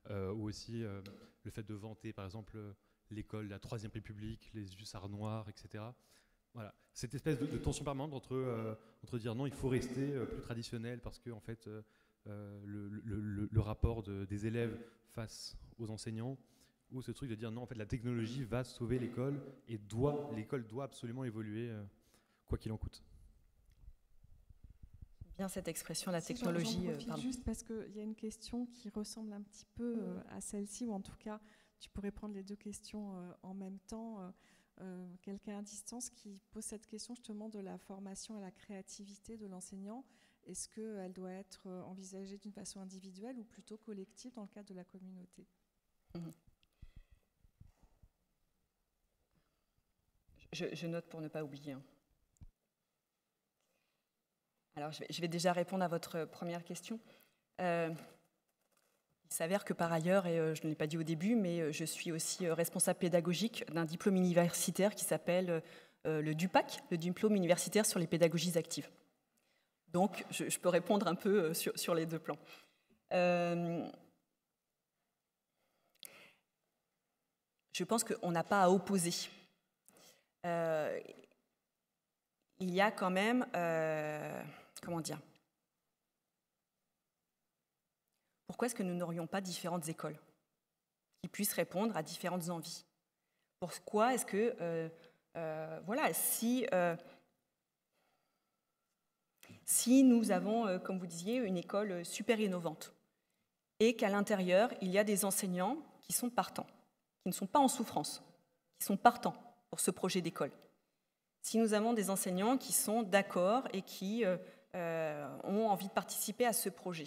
ou aussi le fait de vanter par exemple l'école de la Troisième République, les hussards noirs, etc. Voilà, cette espèce de tension permanente entre dire non, il faut rester plus traditionnel parce que en fait, le rapport des élèves face aux enseignants, ou ce truc de dire non, en fait, la technologie va sauver l'école et l'école doit absolument évoluer quoi qu'il en coûte. Bien cette expression, la technologie. J'en profite juste parce qu'il y a une question qui ressemble un petit peu à celle-ci, ou en tout cas, tu pourrais prendre les deux questions en même temps. Quelqu'un à distance qui pose cette question justement de la formation à la créativité de l'enseignant. Est-ce qu'elle doit être envisagée d'une façon individuelle ou plutôt collective dans le cadre de la communauté ? Je note pour ne pas oublier. Alors, je vais déjà répondre à votre première question. Il s'avère que par ailleurs, et je ne l'ai pas dit au début, mais je suis aussi responsable pédagogique d'un diplôme universitaire qui s'appelle le DUPAC, le diplôme universitaire sur les pédagogies actives. Donc, je peux répondre un peu sur les deux plans. Je pense qu'on n'a pas à opposer. Il y a quand même, comment dire, pourquoi est-ce que nous n'aurions pas différentes écoles qui puissent répondre à différentes envies? Pourquoi est-ce que, voilà, si nous avons, comme vous disiez, une école super innovante et qu'à l'intérieur, il y a des enseignants qui sont partants, qui ne sont pas en souffrance, qui sont partants pour ce projet d'école. Si nous avons des enseignants qui sont d'accord et qui ont envie de participer à ce projet,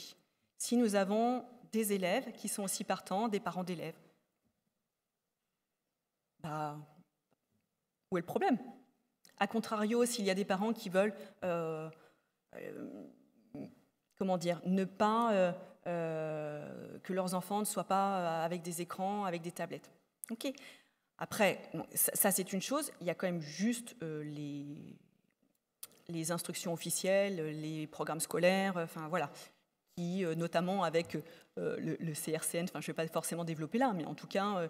si nous avons des élèves qui sont aussi partants, des parents d'élèves, où est le problème? A contrario, s'il y a des parents qui veulent comment dire, ne pas que leurs enfants ne soient pas avec des écrans, avec des tablettes. Ok. Après, ça c'est une chose, il y a quand même juste les instructions officielles, les programmes scolaires, enfin voilà, qui notamment avec le CRCN, enfin je ne vais pas forcément développer là, mais en tout cas,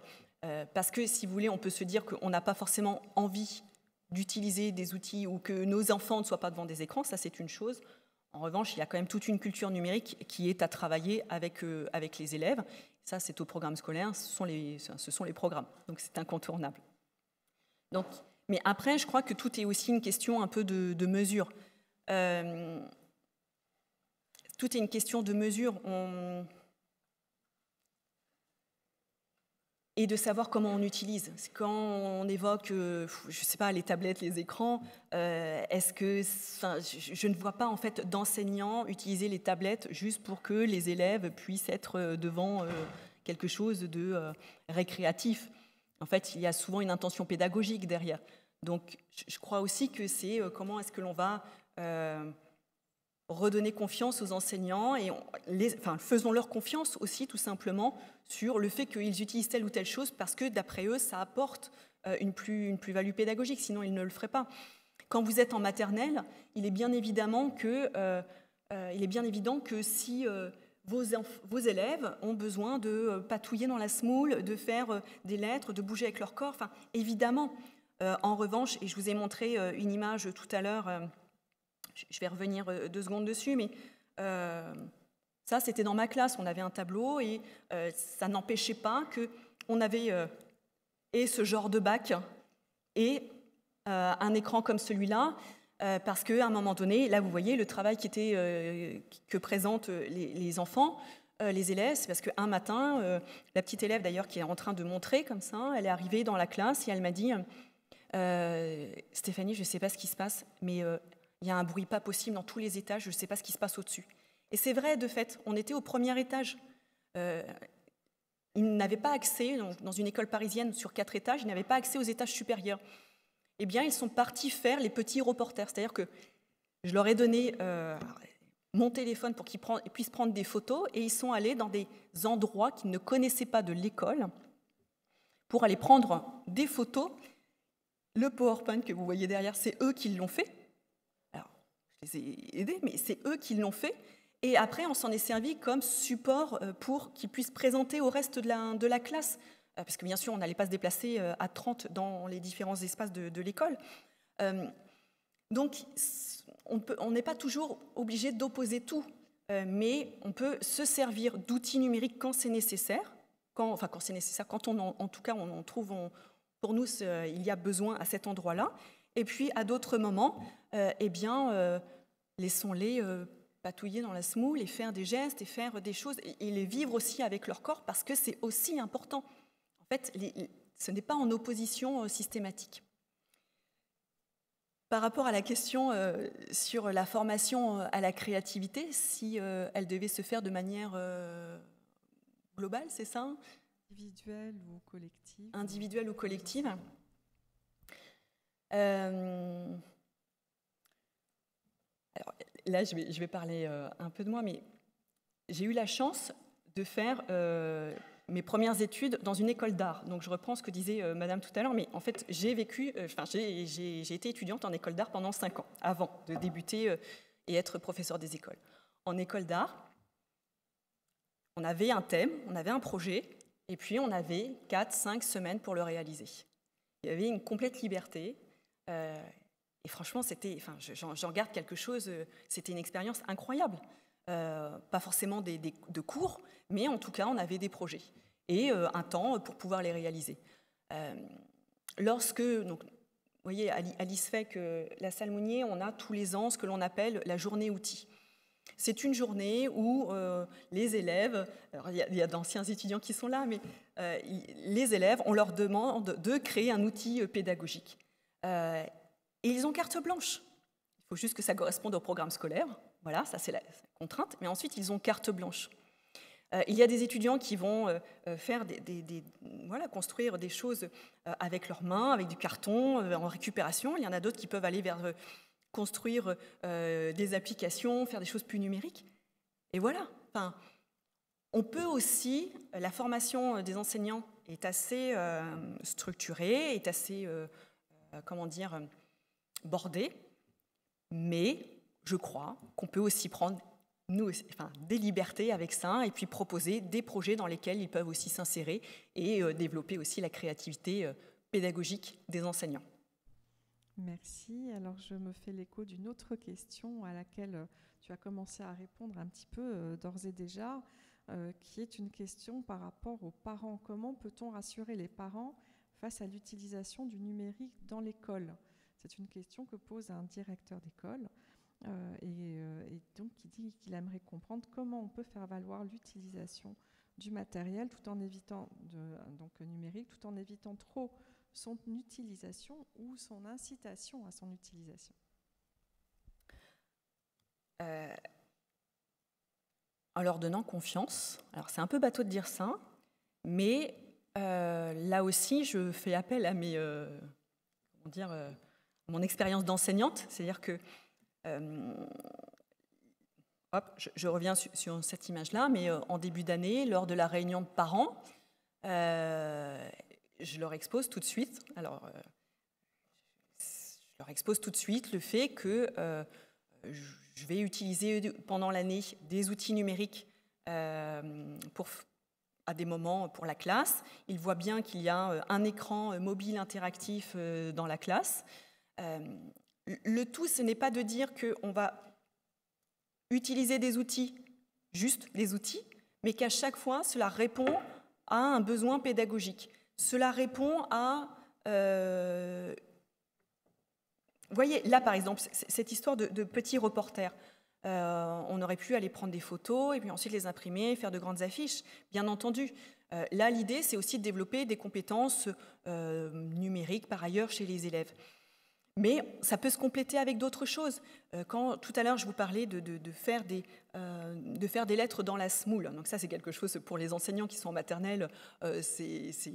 parce que si vous voulez, on peut se dire qu'on n'a pas forcément envie d'utiliser des outils ou que nos enfants ne soient pas devant des écrans, ça c'est une chose. En revanche, il y a quand même toute une culture numérique qui est à travailler avec les élèves. Ça, c'est au programme scolaire, ce sont les programmes. Donc, c'est incontournable. Donc, mais après, je crois que tout est aussi une question un peu de mesure. Tout est une question de mesure. Et de savoir comment on utilise. Quand on évoque, je ne sais pas, les tablettes, les écrans, est-ce que, je ne vois pas en fait d'enseignants utiliser les tablettes juste pour que les élèves puissent être devant quelque chose de récréatif. En fait, il y a souvent une intention pédagogique derrière. Donc, je crois aussi que c'est comment est-ce que l'on va redonner confiance aux enseignants et faisons-leur confiance aussi tout simplement sur le fait qu'ils utilisent telle ou telle chose parce que d'après eux, ça apporte une plus-value pédagogique, sinon ils ne le feraient pas. Quand vous êtes en maternelle, il est bien évident que si vos élèves ont besoin de patouiller dans la semoule, de faire des lettres, de bouger avec leur corps, évidemment. En revanche, et je vous ai montré une image tout à l'heure, je vais revenir 2 secondes dessus, mais ça, c'était dans ma classe. On avait un tableau et ça n'empêchait pas qu'on avait ce genre de bac et un écran comme celui-là, parce qu'à un moment donné, là, vous voyez le travail que présentent les enfants, les élèves. C'est parce qu'un matin, la petite élève, d'ailleurs, qui est en train de montrer comme ça, elle est arrivée dans la classe et elle m'a dit « Stéphanie, je ne sais pas ce qui se passe, mais... il y a un bruit pas possible dans tous les étages, je ne sais pas ce qui se passe au-dessus. » Et c'est vrai, de fait, on était au premier étage. Ils n'avaient pas accès, dans une école parisienne sur 4 étages, ils n'avaient pas accès aux étages supérieurs. Eh bien, ils sont partis faire les petits reporters. C'est-à-dire que je leur ai donné mon téléphone pour qu'ils puissent prendre des photos et ils sont allés dans des endroits qu'ils ne connaissaient pas de l'école pour aller prendre des photos. Le PowerPoint que vous voyez derrière, c'est eux qui l'ont fait. Je les ai aidés, mais c'est eux qui l'ont fait. Et après, on s'en est servi comme support pour qu'ils puissent présenter au reste de la classe. Parce que bien sûr, on n'allait pas se déplacer à 30 dans les différents espaces de l'école. Donc, on n'est pas toujours obligé d'opposer tout, mais on peut se servir d'outils numériques quand c'est nécessaire. Quand c'est nécessaire, quand en tout cas, on trouve, pour nous, il y a besoin à cet endroit-là. Et puis, à d'autres moments, laissons-les patouiller dans la semoule et faire des gestes et faire des choses et les vivre aussi avec leur corps parce que c'est aussi important. En fait, ce n'est pas en opposition systématique. Par rapport à la question sur la formation à la créativité, si elle devait se faire de manière globale, c'est ça ? Individuelle ou collective ? Individuelle ou collective. Alors, là, je vais parler un peu de moi, mais j'ai eu la chance de faire mes premières études dans une école d'art. Donc, je reprends ce que disait Madame tout à l'heure, mais en fait, j'ai été étudiante en école d'art pendant 5 ans, avant de débuter et être professeure des écoles. En école d'art, on avait un thème, on avait un projet, et puis on avait 4-5 semaines pour le réaliser. Il y avait une complète liberté. Et franchement, j'en garde quelque chose, c'était une expérience incroyable. Pas forcément de cours, mais en tout cas, on avait des projets et un temps pour pouvoir les réaliser. Donc, vous voyez, à l'ISFEC, la salle Mounier, on a tous les ans ce que l'on appelle la journée outils. C'est une journée où les élèves, alors il y a d'anciens étudiants qui sont là, mais les élèves, on leur demande de créer un outil pédagogique. Et ils ont carte blanche. Il faut juste que ça corresponde au programme scolaire. Voilà, ça c'est la contrainte. Mais ensuite, ils ont carte blanche. Il y a des étudiants qui vont faire construire des choses avec leurs mains, avec du carton, en récupération. Il y en a d'autres qui peuvent aller vers construire des applications, faire des choses plus numériques. Et voilà. Enfin, on peut aussi, la formation des enseignants est assez structurée, est assez, bordée, mais je crois qu'on peut aussi prendre des libertés avec ça et puis proposer des projets dans lesquels ils peuvent aussi s'insérer et développer aussi la créativité pédagogique des enseignants. Merci. Alors, je me fais l'écho d'une autre question à laquelle tu as commencé à répondre un petit peu d'ores et déjà, qui est une question par rapport aux parents. Comment peut-on rassurer les parents face à l'utilisation du numérique dans l'école ? C'est une question que pose un directeur d'école et donc qui dit qu'il aimerait comprendre comment on peut faire valoir l'utilisation du matériel tout en évitant numérique, tout en évitant trop son utilisation ou son incitation à son utilisation. En leur donnant confiance. Alors c'est un peu bateau de dire ça, mais là aussi je fais appel à mon expérience d'enseignante, c'est-à-dire que hop, je reviens sur cette image-là, mais en début d'année, lors de la réunion de parents, je leur expose tout de suite. Alors, je leur expose tout de suite le fait que je vais utiliser pendant l'année des outils numériques à des moments pour la classe. Ils voient bien qu'il y a un écran mobile interactif dans la classe. Le tout, ce n'est pas de dire qu'on va utiliser des outils, juste les outils, mais qu'à chaque fois, cela répond à un besoin pédagogique. Cela répond à... vous voyez, là, par exemple, cette histoire de petits reporters. On aurait pu aller prendre des photos et puis ensuite les imprimer, faire de grandes affiches, bien entendu. Là, l'idée, c'est aussi de développer des compétences numériques, par ailleurs, chez les élèves. Mais ça peut se compléter avec d'autres choses. Quand tout à l'heure, je vous parlais de faire des lettres dans la SMOUL. Donc ça, c'est quelque chose pour les enseignants qui sont en maternelle, c'est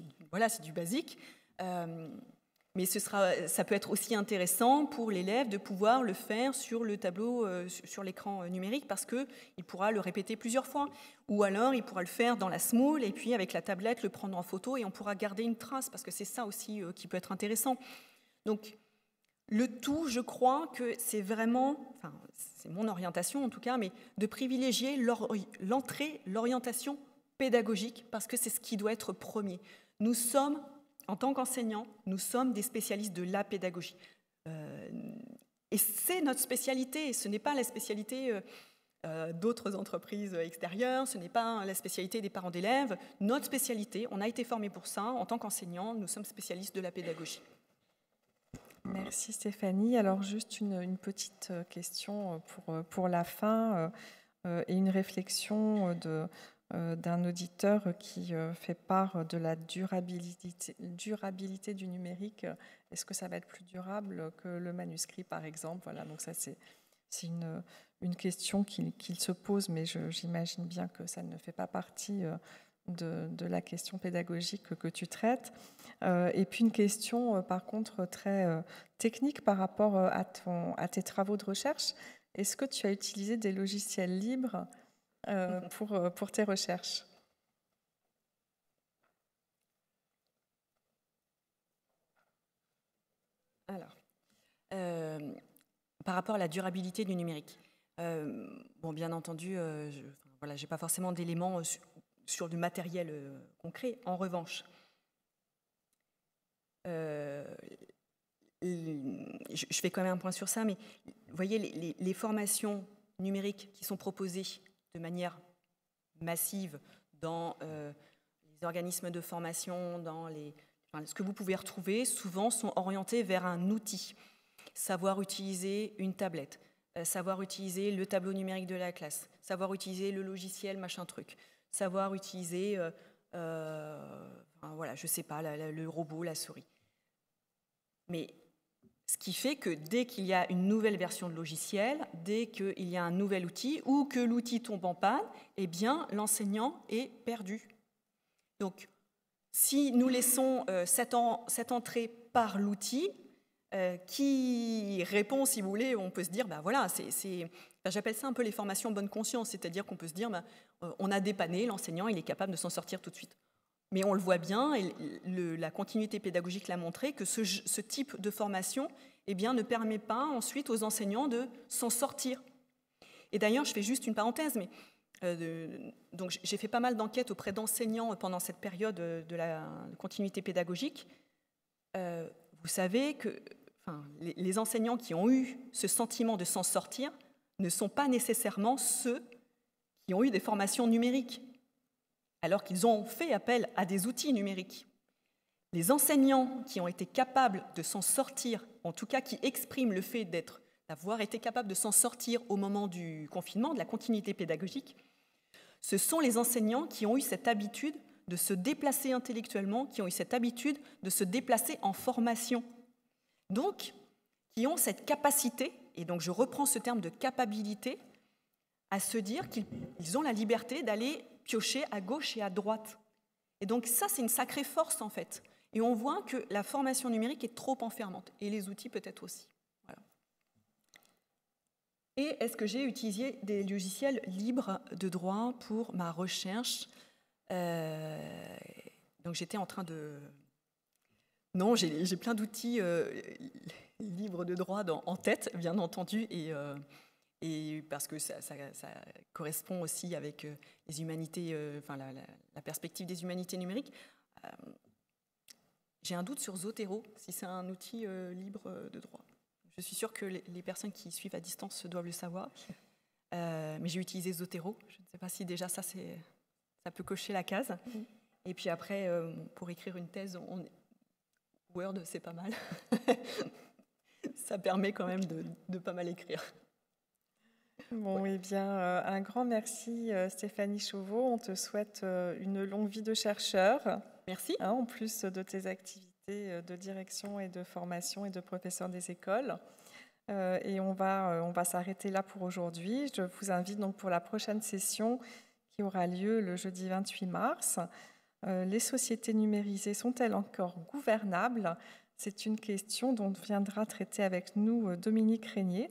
du basique. Mais ça peut être aussi intéressant pour l'élève de pouvoir le faire sur le tableau, sur l'écran numérique, parce qu'il pourra le répéter plusieurs fois. Ou alors, il pourra le faire dans la SMOUL, et puis avec la tablette, le prendre en photo, et on pourra garder une trace, parce que c'est ça aussi qui peut être intéressant. Donc, le tout, je crois que c'est vraiment, enfin, c'est mon orientation en tout cas, mais de privilégier l'orientation pédagogique, parce que c'est ce qui doit être premier. Nous sommes, en tant qu'enseignants, nous sommes des spécialistes de la pédagogie. Et c'est notre spécialité, ce n'est pas la spécialité d'autres entreprises extérieures, ce n'est pas la spécialité des parents d'élèves. Notre spécialité, on a été formés pour ça, en tant qu'enseignants, nous sommes spécialistes de la pédagogie. Merci Stéphanie. Alors juste une petite question pour la fin et une réflexion d'un auditeur qui fait part de la durabilité du numérique. Est-ce que ça va être plus durable que le manuscrit, par exemple? Voilà, donc ça c'est une question qu'il se pose, mais j'imagine bien que ça ne fait pas partie de la question pédagogique que tu traites. Et puis une question, par contre, très technique par rapport à tes travaux de recherche. Est-ce que tu as utilisé des logiciels libres pour tes recherches? Alors, par rapport à la durabilité du numérique, bon, bien entendu, je n'ai pas forcément d'éléments sur du matériel concret. En revanche, je fais quand même un point sur ça, mais vous voyez, les formations numériques qui sont proposées de manière massive dans les organismes de formation, ce que vous pouvez retrouver, souvent sont orientées vers un outil. Savoir utiliser une tablette, savoir utiliser le tableau numérique de la classe, savoir utiliser le logiciel machin truc, savoir utiliser, je ne sais pas, le robot, la souris. Mais ce qui fait que dès qu'il y a une nouvelle version de logiciel, dès qu'il y a un nouvel outil ou que l'outil tombe en panne, eh bien, l'enseignant est perdu. Donc, si nous laissons cette entrée par l'outil, qui répond, si vous voulez, on peut se dire, j'appelle ça un peu les formations bonne conscience, c'est-à-dire qu'on peut se dire, on a dépanné, l'enseignant, il est capable de s'en sortir tout de suite. Mais on le voit bien, et la continuité pédagogique l'a montré, que ce type de formation ne permet pas ensuite aux enseignants de s'en sortir. Et d'ailleurs, je fais juste une parenthèse, mais donc j'ai fait pas mal d'enquêtes auprès d'enseignants pendant cette période de la continuité pédagogique. Vous savez que les enseignants qui ont eu ce sentiment de s'en sortir ne sont pas nécessairement ceux qui ont eu des formations numériques, alors qu'ils ont fait appel à des outils numériques. Les enseignants qui ont été capables de s'en sortir, en tout cas qui expriment le fait d'avoir été capables de s'en sortir au moment du confinement, de la continuité pédagogique, ce sont les enseignants qui ont eu cette habitude de se déplacer intellectuellement, qui ont eu cette habitude de se déplacer en formation. Donc, qui ont cette capacité, et donc je reprends ce terme de capacité, à se dire qu'ils ont la liberté d'aller piocher à gauche et à droite. Et donc ça, c'est une sacrée force en fait. Et on voit que la formation numérique est trop enfermante, et les outils peut-être aussi. Voilà. Et est-ce que j'ai utilisé des logiciels libres de droit pour ma recherche? Donc j'étais en train de... Non, j'ai plein d'outils libres de droit en tête, bien entendu, et parce que ça correspond aussi avec les humanités, enfin la perspective des humanités numériques. J'ai un doute sur Zotero, si c'est un outil libre de droit. Je suis sûre que les personnes qui suivent à distance doivent le savoir. Mais j'ai utilisé Zotero. Je ne sais pas si déjà ça peut cocher la case. Et puis après, pour écrire une thèse, Word, c'est pas mal. Ça permet quand même de pas mal écrire. Bon, eh bien, un grand merci Stéphanie Chauveau. On te souhaite une longue vie de chercheur. Merci. En plus de tes activités de direction et de formation et de professeur des écoles. Et on va s'arrêter là pour aujourd'hui. Je vous invite donc pour la prochaine session qui aura lieu le jeudi 28 mars. Les sociétés numérisées sont-elles encore gouvernables? C'est une question dont viendra traiter avec nous Dominique Régnier,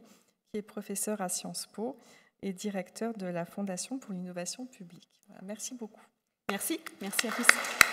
qui est professeur à Sciences Po et directeur de la Fondation pour l'innovation publique. Voilà, merci beaucoup. Merci à tous.